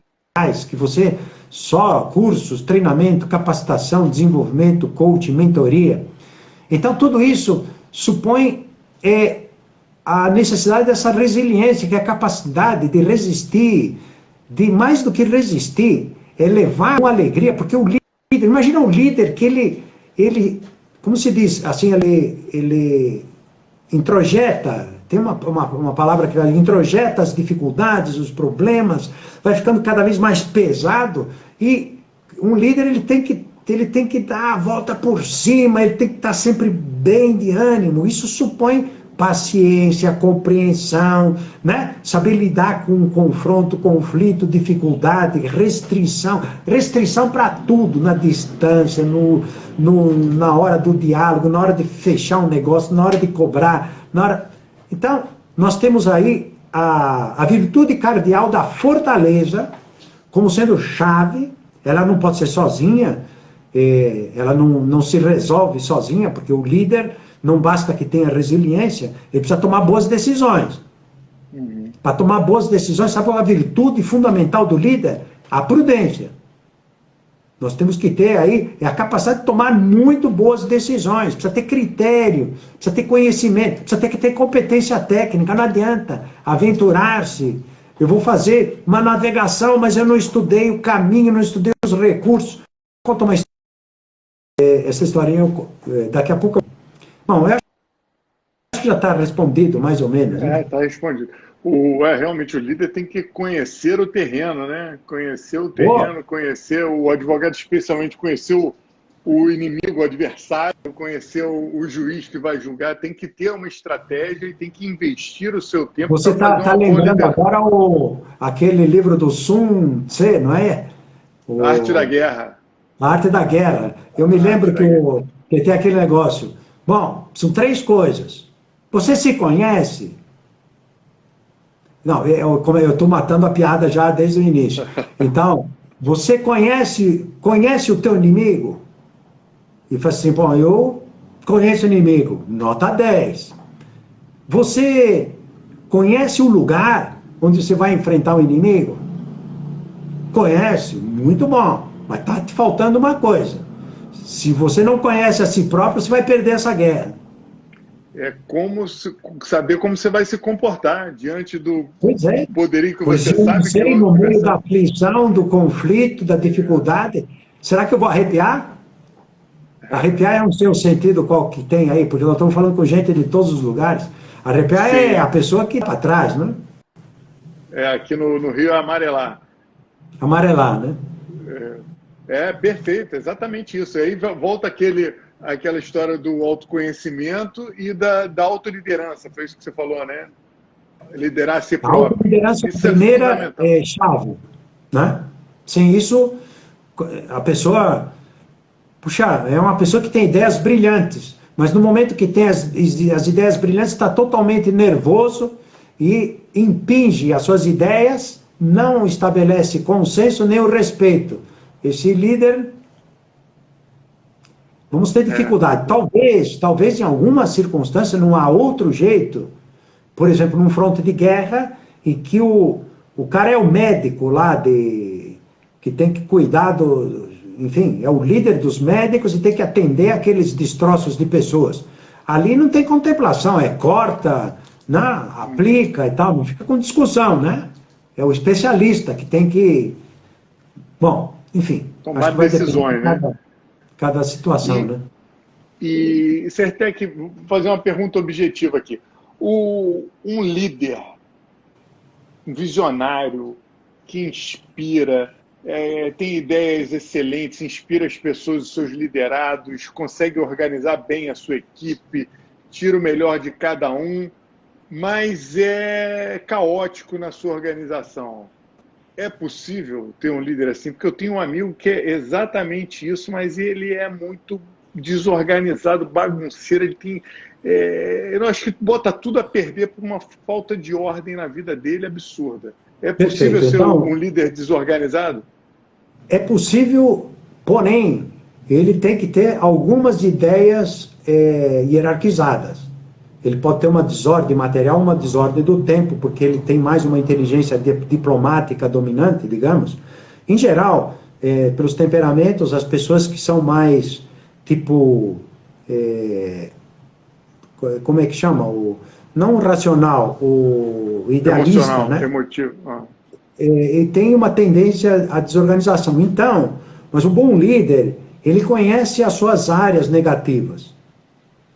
que você só cursos, treinamento, capacitação, desenvolvimento, coaching, mentoria. Então tudo isso supõe a necessidade dessa resiliência, que é a capacidade de resistir, de mais do que resistir, levar com alegria, porque o líder, imagina um líder que ele como se diz, assim, ele introjeta, tem uma palavra que ele introjeta as dificuldades, os problemas, vai ficando cada vez mais pesado, e um líder ele tem que dar a volta por cima, ele tem que estar sempre bem de ânimo. Isso supõe paciência, compreensão, né? Saber lidar com confronto, conflito, dificuldade, restrição para tudo, na distância, na hora do diálogo, na hora de fechar um negócio, na hora de cobrar, Então, nós temos aí a virtude cardeal da fortaleza como sendo chave. Ela não pode ser sozinha, ela não se resolve sozinha, porque o líder não basta que tenha resiliência, ele precisa tomar boas decisões. Para tomar boas decisões, sabe qual é a virtude fundamental do líder? A prudência. Nós temos que ter aí a capacidade de tomar muito boas decisões, precisa ter critério, precisa ter conhecimento, precisa ter competência técnica, não adianta aventurar-se. Eu vou fazer uma navegação, mas eu não estudei o caminho, não estudei os recursos. Conta uma história, essa historinha daqui a pouco. Bom, eu acho que já está respondido, mais ou menos. Né? Está respondido. Realmente, o líder tem que conhecer o terreno, né? Conhecer o terreno, conhecer o advogado, especialmente conhecer o inimigo, o adversário, conhecer o juiz que vai julgar, tem que ter uma estratégia e tem que investir o seu tempo. Você está lembrando agora aquele livro do Sun Tse, não é? A Arte da Guerra. A Arte da Guerra. Eu me lembro que tem aquele negócio. Bom, são 3 coisas. Você se conhece? Não, eu estou matando a piada já desde o início. Então, você conhece o teu inimigo? E fala assim, bom, eu conheço o inimigo, nota 10. Você conhece o lugar onde você vai enfrentar o inimigo? Conhece, muito bom, mas está te faltando uma coisa. Se você não conhece a si próprio, você vai perder essa guerra. É como saber como você vai se comportar diante Pois é. do poderio que Pois você eu não sabe que é o sei, no meio da adversário. aflição, do conflito, da dificuldade, será que eu vou arrepiar? Arrepiar é um seu sentido qual que tem aí, porque nós estamos falando com gente de todos os lugares. Arrepiar é a Sim, pessoa que está para trás, né? aqui no Rio é amarelar. Amarelar, né? É perfeito, exatamente isso. Aí volta aquela história do autoconhecimento e da autoliderança, foi isso que você falou, né? Liderar a si A próprio. autoliderança é a Isso é primeira fundamental. chave, né? Sem isso, a pessoa, puxa, é uma pessoa que tem ideias brilhantes, mas no momento que tem as ideias brilhantes, está totalmente nervoso e impinge as suas ideias, não estabelece consenso nem o respeito. Esse líder, vamos ter É, dificuldade. Talvez em alguma circunstância não há outro jeito, por exemplo, num fronte de guerra, em que o cara é o médico lá que tem que cuidar enfim, é o líder dos médicos e tem que atender aqueles destroços de pessoas. Ali não tem contemplação, é corta, né, aplica e tal, não fica com discussão, né? É o especialista que tem que. Bom, enfim, acho tomar que vai depender de decisões, né? cada situação, E, né? e Sertec, vou fazer uma pergunta objetiva aqui. Um líder, um visionário que inspira, tem ideias excelentes, inspira as pessoas, os seus liderados, consegue organizar bem a sua equipe, tira o melhor de cada um, mas é caótico na sua organização. É possível ter um líder assim? Porque eu tenho um amigo que é exatamente isso, mas ele é muito desorganizado, bagunceiro, ele tem. Eu acho que bota tudo a perder por uma falta de ordem na vida dele absurda. É possível Perfeito. ser Então, um líder desorganizado? é possível, porém, ele tem que ter algumas ideias hierarquizadas. Ele pode ter uma desordem material, uma desordem do tempo, porque ele tem mais uma inteligência diplomática dominante, digamos. Em geral, pelos temperamentos, as pessoas que são mais, tipo, é, como é que chama? Não o racional, o idealista, Emocional, né? emotivo. Ah. E tem uma tendência à desorganização. Então, mas um bom líder, ele conhece as suas áreas negativas.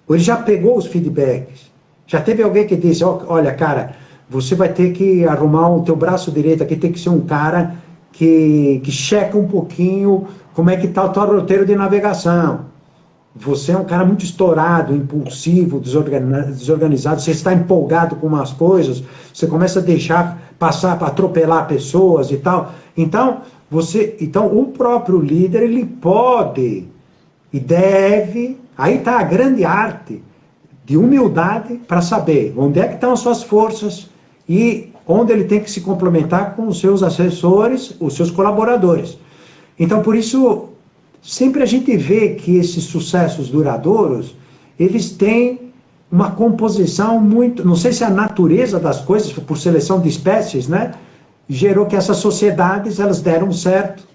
Ou ele já pegou os feedbacks. Já teve alguém que disse, olha, cara, você vai ter que arrumar o teu braço direito aqui, tem que ser um cara que checa um pouquinho como é que está o teu roteiro de navegação. Você é um cara muito estourado, impulsivo, desorganizado, você está empolgado com umas coisas, você começa a deixar passar para atropelar pessoas e tal. Então o próprio líder, ele pode e deve, aí está a grande arte de humildade para saber onde é que estão as suas forças e onde ele tem que se complementar com os seus assessores, os seus colaboradores. Então, por isso, sempre a gente vê que esses sucessos duradouros, eles têm uma composição muito, não sei se a natureza das coisas, por seleção de espécies, né, gerou que essas sociedades, elas deram certo,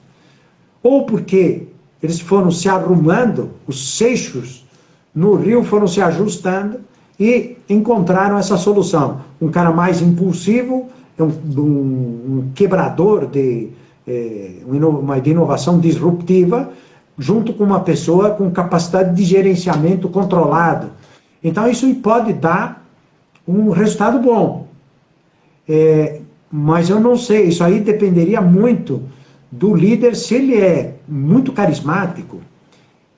ou porque eles foram se arrumando, os seixos no rio foram se ajustando e encontraram essa solução. Um cara mais impulsivo, um quebrador de uma inovação disruptiva, junto com uma pessoa com capacidade de gerenciamento controlado. Então isso pode dar um resultado bom. Mas eu não sei, isso aí dependeria muito do líder, se ele é muito carismático,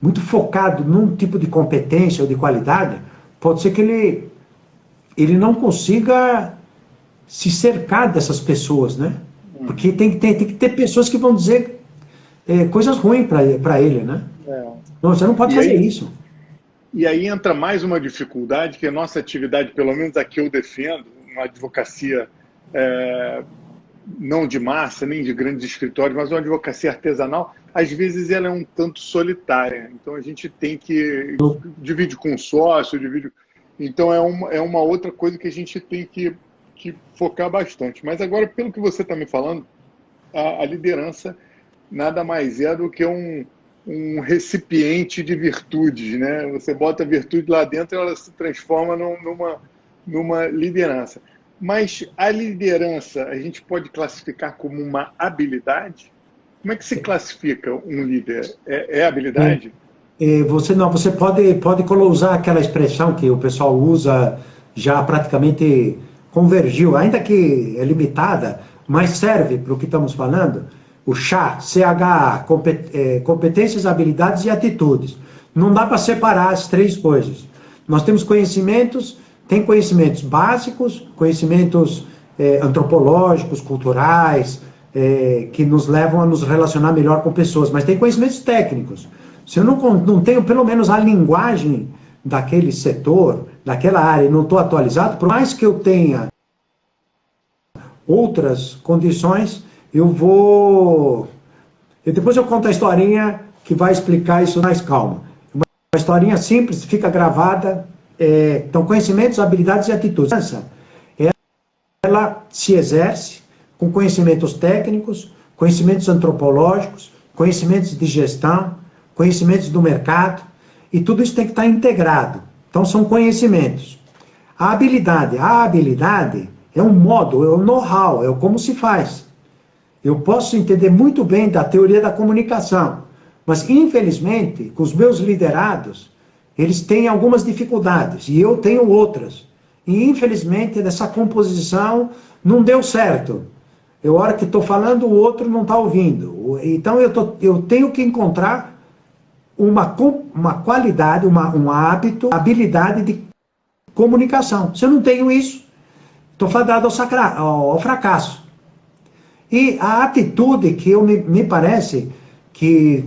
muito focado num tipo de competência ou de qualidade, pode ser que ele não consiga se cercar dessas pessoas, né? Porque tem que ter pessoas que vão dizer coisas ruins para ele, né? Não, você não pode fazer isso. E aí entra mais uma dificuldade, que a nossa atividade, pelo menos a que eu defendo, uma advocacia não de massa, nem de grandes escritórios, mas uma advocacia artesanal, às vezes ela é um tanto solitária. Então a gente tem que dividir com um sócio, então é uma outra coisa que a gente tem que focar bastante. Mas agora, pelo que você está me falando, a liderança nada mais é do que um recipiente de virtudes, né? Você bota a virtude lá dentro e ela se transforma numa liderança. Mas a liderança a gente pode classificar como uma habilidade? Como é que se classifica um líder? É habilidade? Você não, você pode usar aquela expressão que o pessoal usa, já praticamente convergiu, ainda que é limitada, mas serve para o que estamos falando. O CHA, competências, habilidades e atitudes. Não dá para separar as três coisas. Nós temos conhecimentos, tem conhecimentos básicos, conhecimentos antropológicos, culturais, que nos levam a nos relacionar melhor com pessoas, mas tem conhecimentos técnicos. Se eu não tenho pelo menos a linguagem daquele setor, daquela área, e não estou atualizado, por mais que eu tenha outras condições, eu vou... E depois eu conto a historinha que vai explicar isso mais calma. Uma historinha simples, fica gravada. Então, conhecimentos, habilidades e atitudes. Ela se exerce com conhecimentos técnicos, conhecimentos antropológicos, conhecimentos de gestão, conhecimentos do mercado, e tudo isso tem que estar integrado. Então, são conhecimentos. A habilidade é um modo, é um know-how, é o como se faz. Eu posso entender muito bem da teoria da comunicação, mas, infelizmente, com os meus liderados, eles têm algumas dificuldades, e eu tenho outras. E, infelizmente, nessa composição não deu certo. A hora que estou falando, o outro não está ouvindo. Então, eu tenho que encontrar uma qualidade, um hábito, habilidade de comunicação. Se eu não tenho isso, estou fadado ao fracasso. E a atitude que me parece que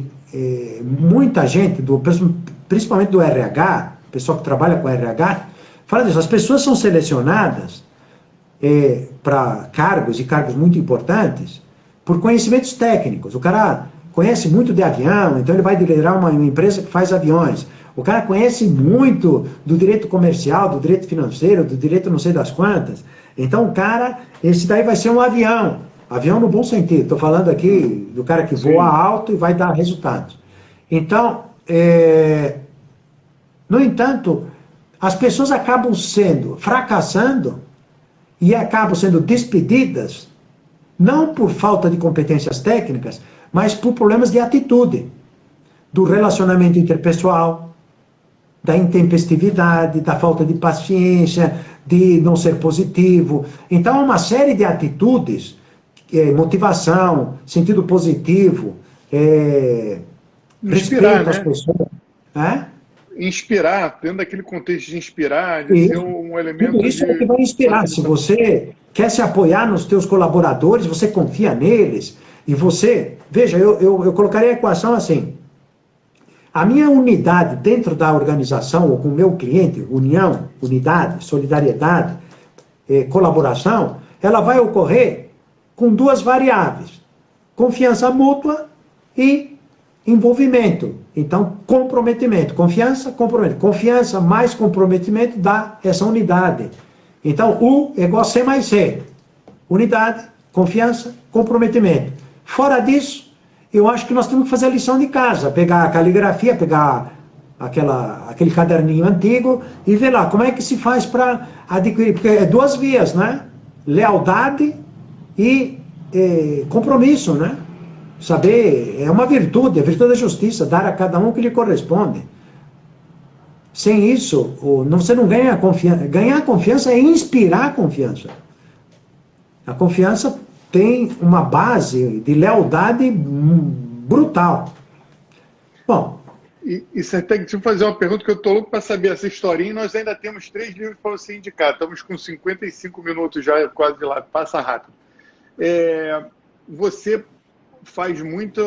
muita gente, principalmente do RH, pessoal que trabalha com RH, fala disso. As pessoas são selecionadas para cargos e cargos muito importantes por conhecimentos técnicos. O cara conhece muito de avião, então ele vai liderar uma empresa que faz aviões. O cara conhece muito do direito comercial, do direito financeiro, do direito não sei das quantas. Então o cara, esse daí vai ser um avião. Avião no bom sentido. Estou falando aqui do cara que voa alto e vai dar resultados. Então, no entanto, as pessoas acabam fracassando e acabam sendo despedidas, não por falta de competências técnicas, mas por problemas de atitude, do relacionamento interpessoal, da intempestividade, da falta de paciência, de não ser positivo. Então, uma série de atitudes, motivação, sentido positivo, inspirar, respeito às pessoas. Inspirar, dentro daquele contexto de inspirar, de ser um elemento. Tudo isso é o que vai inspirar. Se você quer se apoiar nos teus colaboradores, você confia neles, e você... Veja, eu colocaria a equação assim. A minha unidade dentro da organização, ou com o meu cliente, união, unidade, solidariedade, colaboração, ela vai ocorrer com duas variáveis: confiança mútua e envolvimento. Então, comprometimento. Confiança, comprometimento. Confiança mais comprometimento dá essa unidade. Então, U é igual a C mais C. Unidade, confiança, comprometimento. Fora disso, eu acho que nós temos que fazer a lição de casa. Pegar a caligrafia, pegar aquele caderninho antigo e ver lá como é que se faz para adquirir. Porque é duas vias, né? Lealdade e compromisso, né? Saber, é uma virtude, a virtude da justiça, dar a cada um o que lhe corresponde. Sem isso, você não ganha confiança. Ganhar confiança é inspirar confiança. A confiança tem uma base de lealdade brutal. Bom. E você tem que fazer uma pergunta que eu estou louco para saber essa historinha, e nós ainda temos 3 livros para você indicar. Estamos com 55 minutos já, quase lá, passa rápido. Você faz muita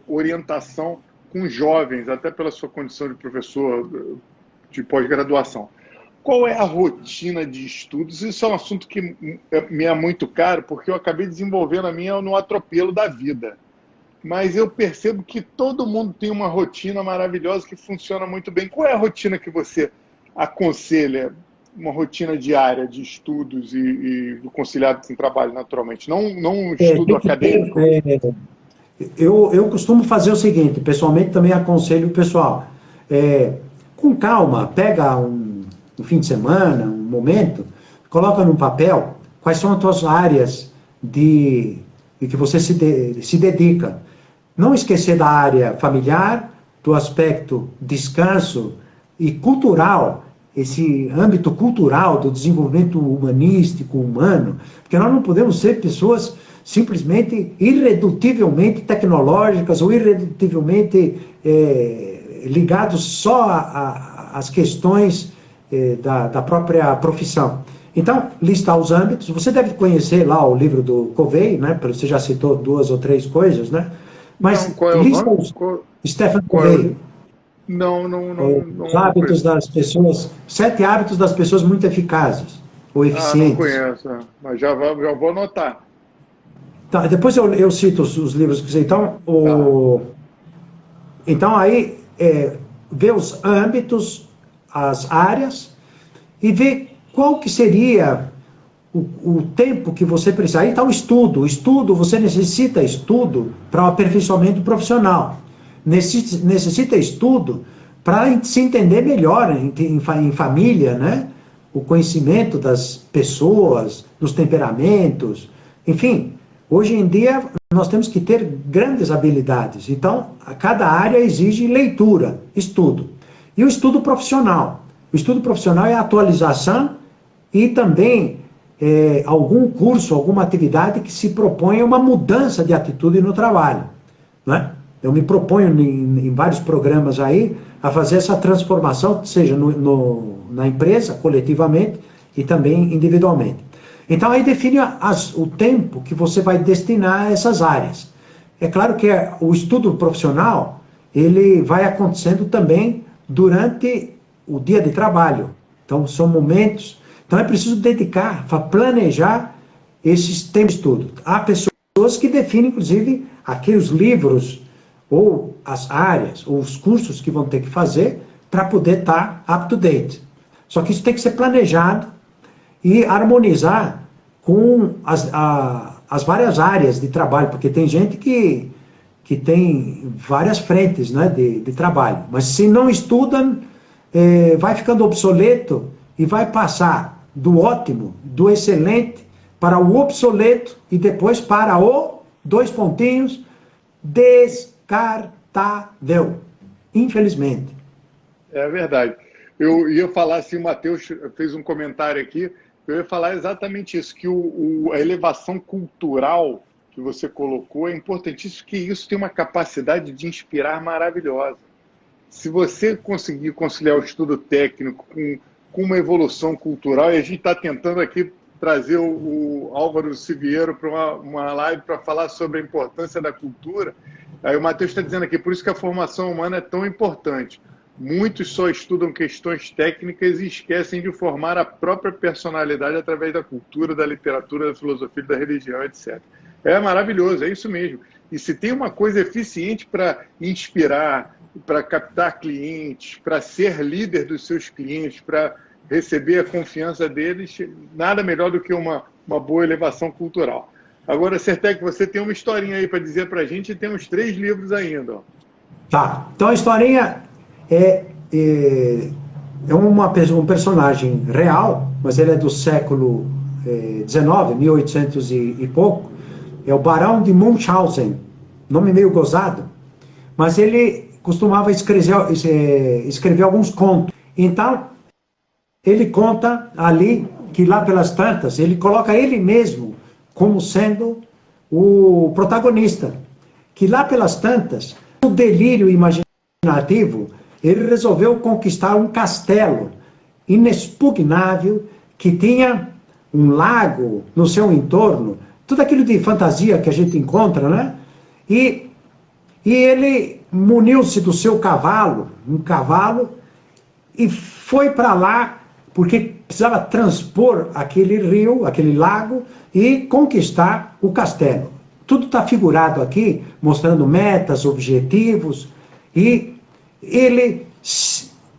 orientação com jovens, até pela sua condição de professor de pós-graduação. Qual é a rotina de estudos? Isso é um assunto que me é muito caro, porque eu acabei desenvolvendo a minha no atropelo da vida. Mas eu percebo que todo mundo tem uma rotina maravilhosa que funciona muito bem. Qual é a rotina que você aconselha? Uma rotina diária de estudos e conciliado com o trabalho, naturalmente. Não um estudo acadêmico. eu costumo fazer o seguinte, pessoalmente também aconselho o pessoal, com calma, pega um fim de semana, um momento, coloca num papel quais são as tuas áreas de que você se dedica. Não esquecer da área familiar, do aspecto descanso e cultural, esse âmbito cultural do desenvolvimento humanístico, humano, porque nós não podemos ser pessoas simplesmente irredutivelmente tecnológicas ou irredutivelmente ligados só às questões da própria profissão. Então, listar os âmbitos, você deve conhecer lá o livro do Covey, né? Você já citou 2 ou 3 coisas, né? Mas Não, qual é o lista nome? os Stephen Qual é Covey, os não hábitos conheço. das pessoas, 7 hábitos das pessoas muito eficazes ou Ah, não eficientes. conheço, mas já vou anotar. Tá, depois eu cito os livros que você. Então, Tá. então aí vê os âmbitos, as áreas e vê qual que seria o tempo que você precisa. Aí está o estudo. O estudo, você necessita estudo para o aperfeiçoamento profissional. Necessita estudo para se entender melhor em família, né? O conhecimento das pessoas, dos temperamentos, enfim. Hoje em dia, nós temos que ter grandes habilidades. Então, a cada área exige leitura, estudo. E o estudo profissional. O estudo profissional é a atualização e também algum curso, alguma atividade que se propõe uma mudança de atitude no trabalho. Né? Eu me proponho em vários programas aí a fazer essa transformação, seja na empresa, coletivamente, e também individualmente. Então aí define o tempo que você vai destinar a essas áreas. É claro que o estudo profissional, ele vai acontecendo também durante o dia de trabalho. Então são momentos. Então é preciso dedicar, planejar esses tempos de estudo. Há pessoas que definem, inclusive, aqueles livros, ou as áreas, ou os cursos que vão ter que fazer para poder estar up to date. Só que isso tem que ser planejado e harmonizar com as várias áreas de trabalho, porque tem gente que tem várias frentes, né, de trabalho, mas se não estuda, vai ficando obsoleto e vai passar do ótimo, do excelente, para o obsoleto e depois para o, 2 pontinhos, descartável. Infelizmente. É verdade. Eu ia falar assim, o Matheus fez um comentário aqui, eu ia falar exatamente isso, que a elevação cultural que você colocou é importantíssimo, que isso tem uma capacidade de inspirar maravilhosa. Se você conseguir conciliar o estudo técnico com uma evolução cultural, e a gente está tentando aqui trazer o Álvaro Siviero para uma live para falar sobre a importância da cultura, aí o Matheus está dizendo aqui, por isso que a formação humana é tão importante. Muitos só estudam questões técnicas e esquecem de formar a própria personalidade através da cultura, da literatura, da filosofia, da religião, etc. É maravilhoso, é isso mesmo. E se tem uma coisa eficiente para inspirar, para captar clientes, para ser líder dos seus clientes, para receber a confiança deles, nada melhor do que uma boa elevação cultural. Agora, Sertec, você tem uma historinha aí para dizer para a gente e tem uns 3 livros ainda. Ó. Tá, então a historinha é um personagem real, mas ele é do século XIX, 1800 e pouco, é o Barão de Munchausen, nome meio gozado, mas ele costumava escrever alguns contos. Então, ele conta ali que lá pelas tantas, ele coloca ele mesmo como sendo o protagonista, que lá pelas tantas, o delírio imaginativo, ele resolveu conquistar um castelo inexpugnável que tinha um lago no seu entorno, tudo aquilo de fantasia que a gente encontra, né? E ele muniu-se do seu cavalo, um cavalo, e foi para lá porque precisava transpor aquele rio, aquele lago e conquistar o castelo. Tudo está figurado aqui, mostrando metas, objetivos, e ele,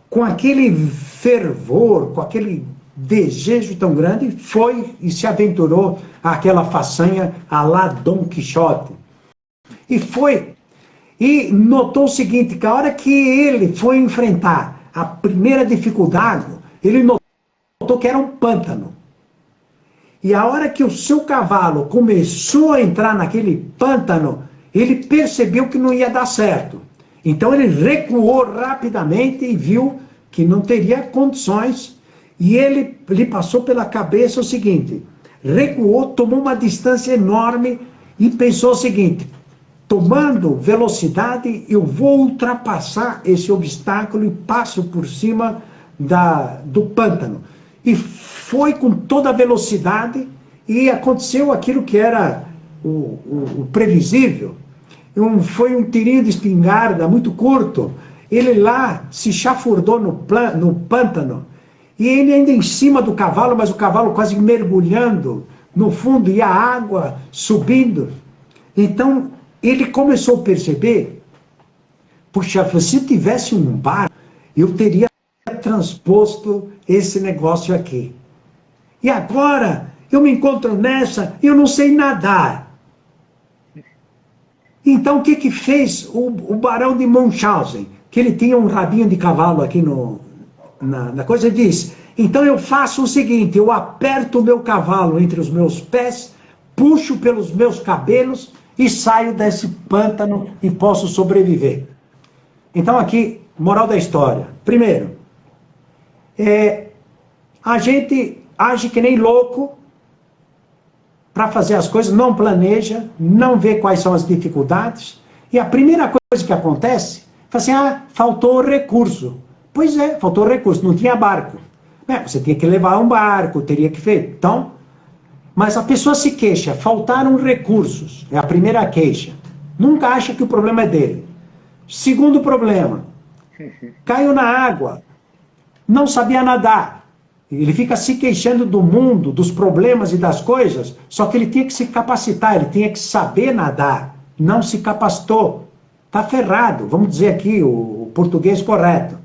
com aquele fervor, com aquele desejo tão grande, foi e se aventurou àquela façanha à la Dom Quixote. E notou o seguinte, que a hora que ele foi enfrentar a primeira dificuldade, ele notou que era um pântano. E a hora que o seu cavalo começou a entrar naquele pântano, ele percebeu que não ia dar certo. Então ele recuou rapidamente e viu que não teria condições. E ele lhe passou pela cabeça o seguinte, recuou, tomou uma distância enorme e pensou o seguinte, tomando velocidade, eu vou ultrapassar esse obstáculo e passo por cima do pântano. E foi com toda a velocidade e aconteceu aquilo que era o previsível. Foi um tirinho de espingarda muito curto. Ele lá se chafurdou no pântano e ele ainda em cima do cavalo, mas o cavalo quase mergulhando no fundo e a água subindo. Então ele começou a perceber, puxa, se eu tivesse um barco, eu teria transposto esse negócio aqui. E agora eu me encontro nessa, eu não sei nadar. Então o que fez o barão de Munchausen? Que ele tinha um rabinho de cavalo aqui na coisa, ele disse, então eu faço o seguinte, eu aperto o meu cavalo entre os meus pés, puxo pelos meus cabelos e saio desse pântano e posso sobreviver. Então aqui, moral da história. Primeiro, a gente age que nem louco para fazer as coisas, não planeja, não vê quais são as dificuldades, e a primeira coisa que acontece, fala assim, faltou recurso. Pois é, faltou recurso, não tinha barco. Você tinha que levar um barco, teria que ver. Então, mas a pessoa se queixa, faltaram recursos, é a primeira queixa. Nunca acha que o problema é dele. Segundo problema, caiu na água, não sabia nadar. Ele fica se queixando do mundo, dos problemas e das coisas, só que ele tinha que se capacitar, ele tinha que saber nadar, não se capacitou. Está ferrado, vamos dizer aqui o português correto.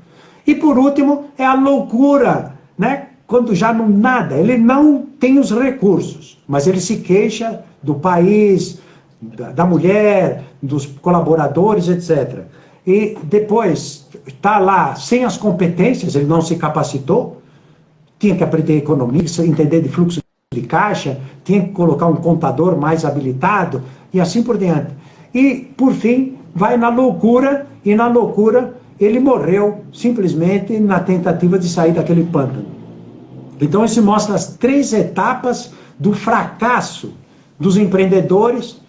E por último, é a loucura, né? Quando já não nada, ele não tem os recursos, mas ele se queixa do país, da mulher, dos colaboradores, etc. E depois está lá sem as competências, ele não se capacitou, tinha que aprender economia, entender de fluxo de caixa, tinha que colocar um contador mais habilitado e assim por diante. E, por fim, vai na loucura, e na loucura ele morreu simplesmente na tentativa de sair daquele pântano. Então isso mostra as 3 etapas do fracasso dos empreendedores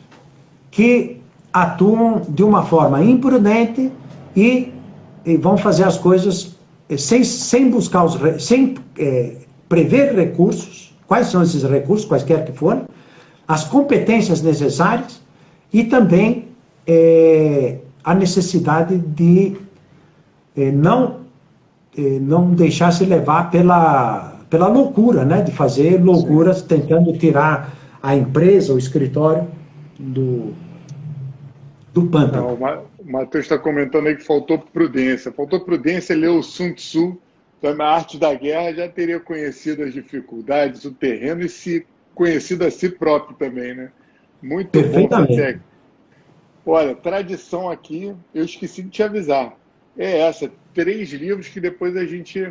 que atuam de uma forma imprudente e vão fazer as coisas sem buscar sem prever recursos, quais são esses recursos, quaisquer que forem, as competências necessárias e também a necessidade de não deixar se levar pela loucura, né? De fazer loucuras, sim, tentando tirar a empresa, o escritório do pântano. Não, o Matheus está comentando aí que faltou prudência. Faltou prudência, leu o Sun Tzu, na Arte da Guerra, já teria conhecido as dificuldades, o terreno e se conhecido a si próprio também, né? Muito bom, Fatec. Olha, tradição aqui, eu esqueci de te avisar. É essa, 3 livros que depois a gente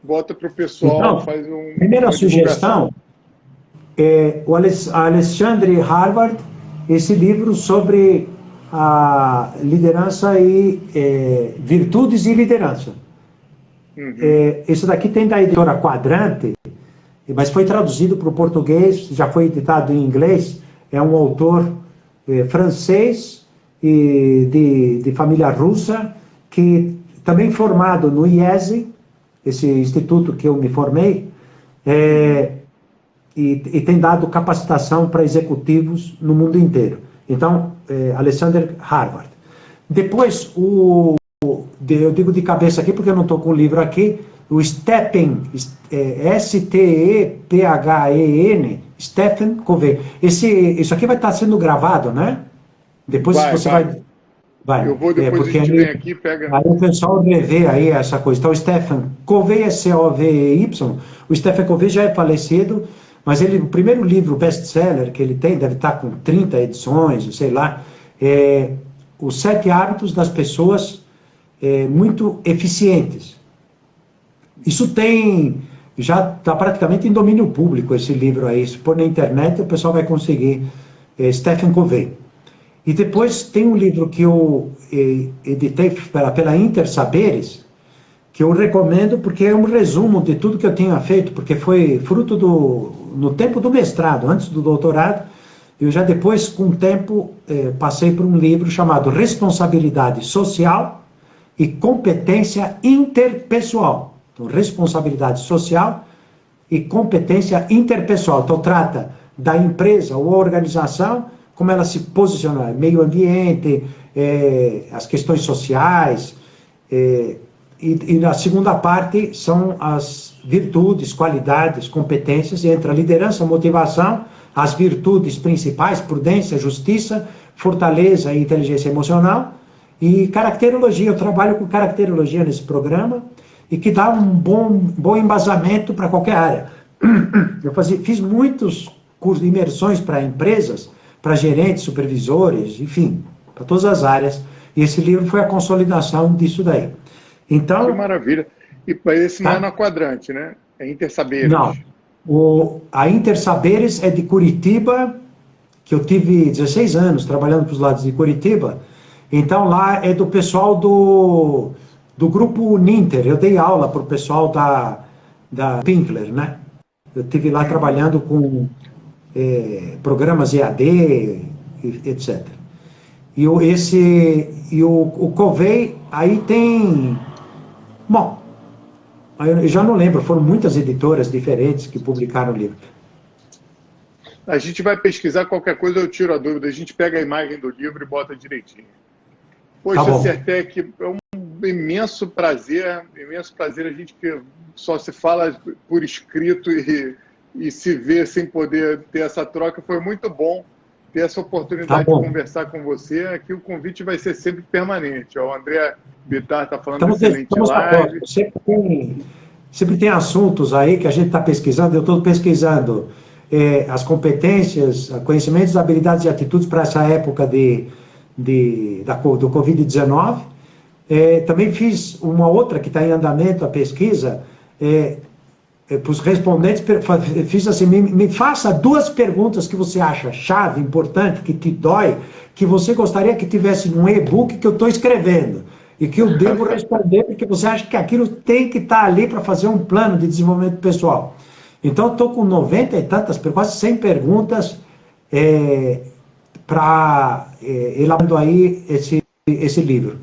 bota para o pessoal, então, faz primeira sugestão é o Alexandre Harvard, esse livro sobre a liderança e virtudes e liderança. Uhum. Esse daqui tem da editora Quadrante, mas foi traduzido para o português, já foi editado em inglês. É um autor francês e de família russa, que também formado no IESE, esse instituto que eu me formei, e tem dado capacitação para executivos no mundo inteiro. Então, Alexander Harvard. Depois, eu digo de cabeça aqui, porque eu não estou com o livro aqui, o Stephen, S-T-E-P-H-E-N, Stephen Covey. Isso aqui vai estar sendo gravado, né? Depois você vai. Eu vou depois, a gente vem aqui e pega. Aí o pessoal revê aí essa coisa. Então, o Stephen Covey é C-O-V-E-Y. O Stephen Covey já é falecido, mas o primeiro livro best-seller que ele tem, deve estar com 30 edições, sei lá, Os 7 hábitos das pessoas muito eficientes. Isso já está praticamente em domínio público, esse livro aí. Se pôr na internet, o pessoal vai conseguir. Stephen Covey. E depois tem um livro que eu editei pela Intersaberes, que eu recomendo porque é um resumo de tudo que eu tinha feito, porque foi fruto no tempo do mestrado, antes do doutorado. Eu já depois, com o tempo, passei por um livro chamado Responsabilidade Social e Competência Interpessoal. Então, responsabilidade social e competência interpessoal. Então, trata da empresa ou organização, como ela se posiciona, meio ambiente, as questões sociais, e na segunda parte são as virtudes, qualidades, competências, entre a liderança, motivação, as virtudes principais, prudência, justiça, fortaleza e inteligência emocional, e caracterologia. Eu trabalho com caracterologia nesse programa, e que dá um bom embasamento para qualquer área. Eu fiz muitos cursos de imersões para empresas, para gerentes, supervisores, enfim, para todas as áreas. E esse livro foi a consolidação disso daí. Então, que maravilha. E esse não é na Quadrante, né? É Intersaberes. Não. A Intersaberes é de Curitiba, que eu tive 16 anos trabalhando para os lados de Curitiba. Então, lá é do pessoal do grupo Ninter. Eu dei aula para o pessoal da Pinkler, né? Eu estive lá trabalhando com programas EAD, etc. E o Covey, aí tem... Bom, eu já não lembro, foram muitas editoras diferentes que publicaram o livro. A gente vai pesquisar qualquer coisa, eu tiro a dúvida. A gente pega a imagem do livro e bota direitinho. Poxa, Tá, Certec, é um imenso prazer a gente que só se fala por escrito e se vê sem poder ter essa troca. Foi muito bom ter essa oportunidade de conversar com você. Aqui o convite vai ser sempre permanente. O André Bittar está falando de excelente live. Sempre tem assuntos aí que a gente está pesquisando. Eu estou pesquisando as competências, conhecimentos, habilidades e atitudes para essa época do Covid-19. Também fiz uma outra que está em andamento, a pesquisa, para os respondentes, fiz assim, me faça 2 perguntas que você acha chave, importante, que te dói, que você gostaria que tivesse num e-book que eu estou escrevendo, e que eu devo responder, porque você acha que aquilo tem que estar ali para fazer um plano de desenvolvimento pessoal. Então, estou com 90 e tantas, quase 100 perguntas para elaborando aí esse livro.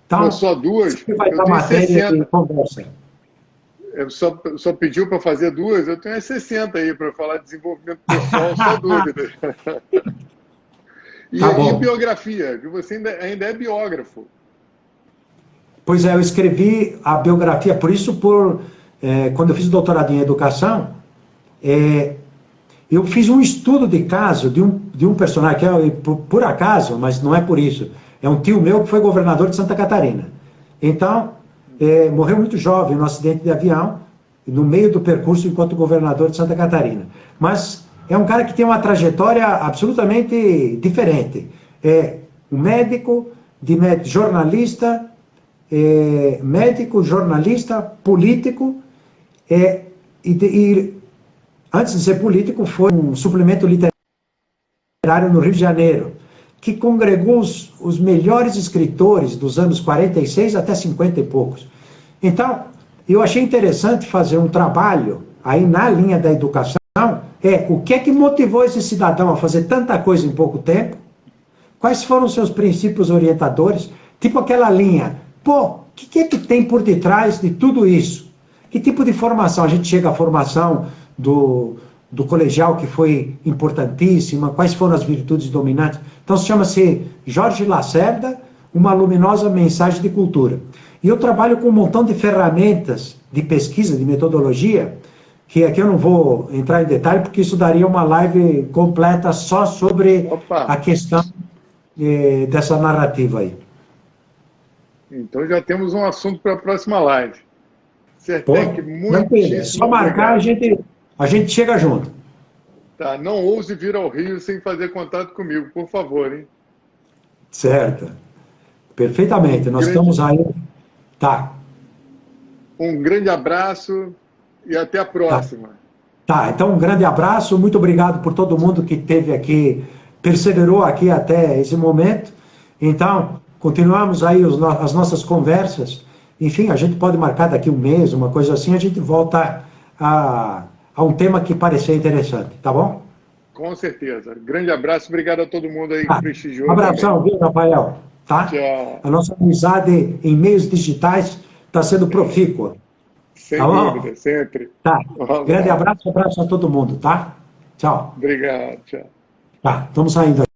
Então, só 2? Vai dar matéria de conversa. Só pediu para fazer 2? Eu tenho 60 aí para falar de desenvolvimento pessoal, só dúvida. E biografia, que você ainda é biógrafo. Pois é, eu escrevi a biografia, por isso, quando eu fiz o doutorado em educação, eu fiz um estudo de caso de um personagem, que é por acaso, mas não é por isso, é um tio meu que foi governador de Santa Catarina. Então, morreu muito jovem no acidente de avião, no meio do percurso enquanto governador de Santa Catarina. Mas é um cara que tem uma trajetória absolutamente diferente. É um médico, jornalista, político, e antes de ser político foi um suplemento literário no Rio de Janeiro, que congregou os melhores escritores dos anos 46 até 50 e poucos. Então, eu achei interessante fazer um trabalho aí na linha da educação, o que é que motivou esse cidadão a fazer tanta coisa em pouco tempo, quais foram os seus princípios orientadores, tipo aquela linha, o que é que tem por detrás de tudo isso? Que tipo de formação? A gente chega à formação do colegial, que foi importantíssima, quais foram as virtudes dominantes. Então, chama-se Jorge Lacerda, Uma Luminosa Mensagem de Cultura. E eu trabalho com um montão de ferramentas de pesquisa, de metodologia, que aqui eu não vou entrar em detalhe, porque isso daria uma live completa só sobre a questão dessa narrativa aí. Então já temos um assunto para a próxima live. Certec, muito só marcar, a gente chega junto. Tá, não ouse vir ao Rio sem fazer contato comigo, por favor, hein? Certo. Perfeitamente. Nós estamos aí. Tá. Um grande abraço e até a próxima. Tá, então um grande abraço, muito obrigado por todo mundo que esteve aqui, perseverou aqui até esse momento. Então, continuamos aí as nossas conversas. Enfim, a gente pode marcar daqui um mês, uma coisa assim, a gente volta a um tema que parecer interessante, tá bom? Com certeza. Grande abraço, obrigado a todo mundo aí que prestigiou. Um abração, viu, Rafael? Tá? Tchau. A nossa amizade em meios digitais está sendo profícua. Sem Tá bom? dúvida, sempre. Tá. Um Grande abraço. abraço a todo mundo, tá? Tchau. Obrigado, tchau. Tá, estamos saindo.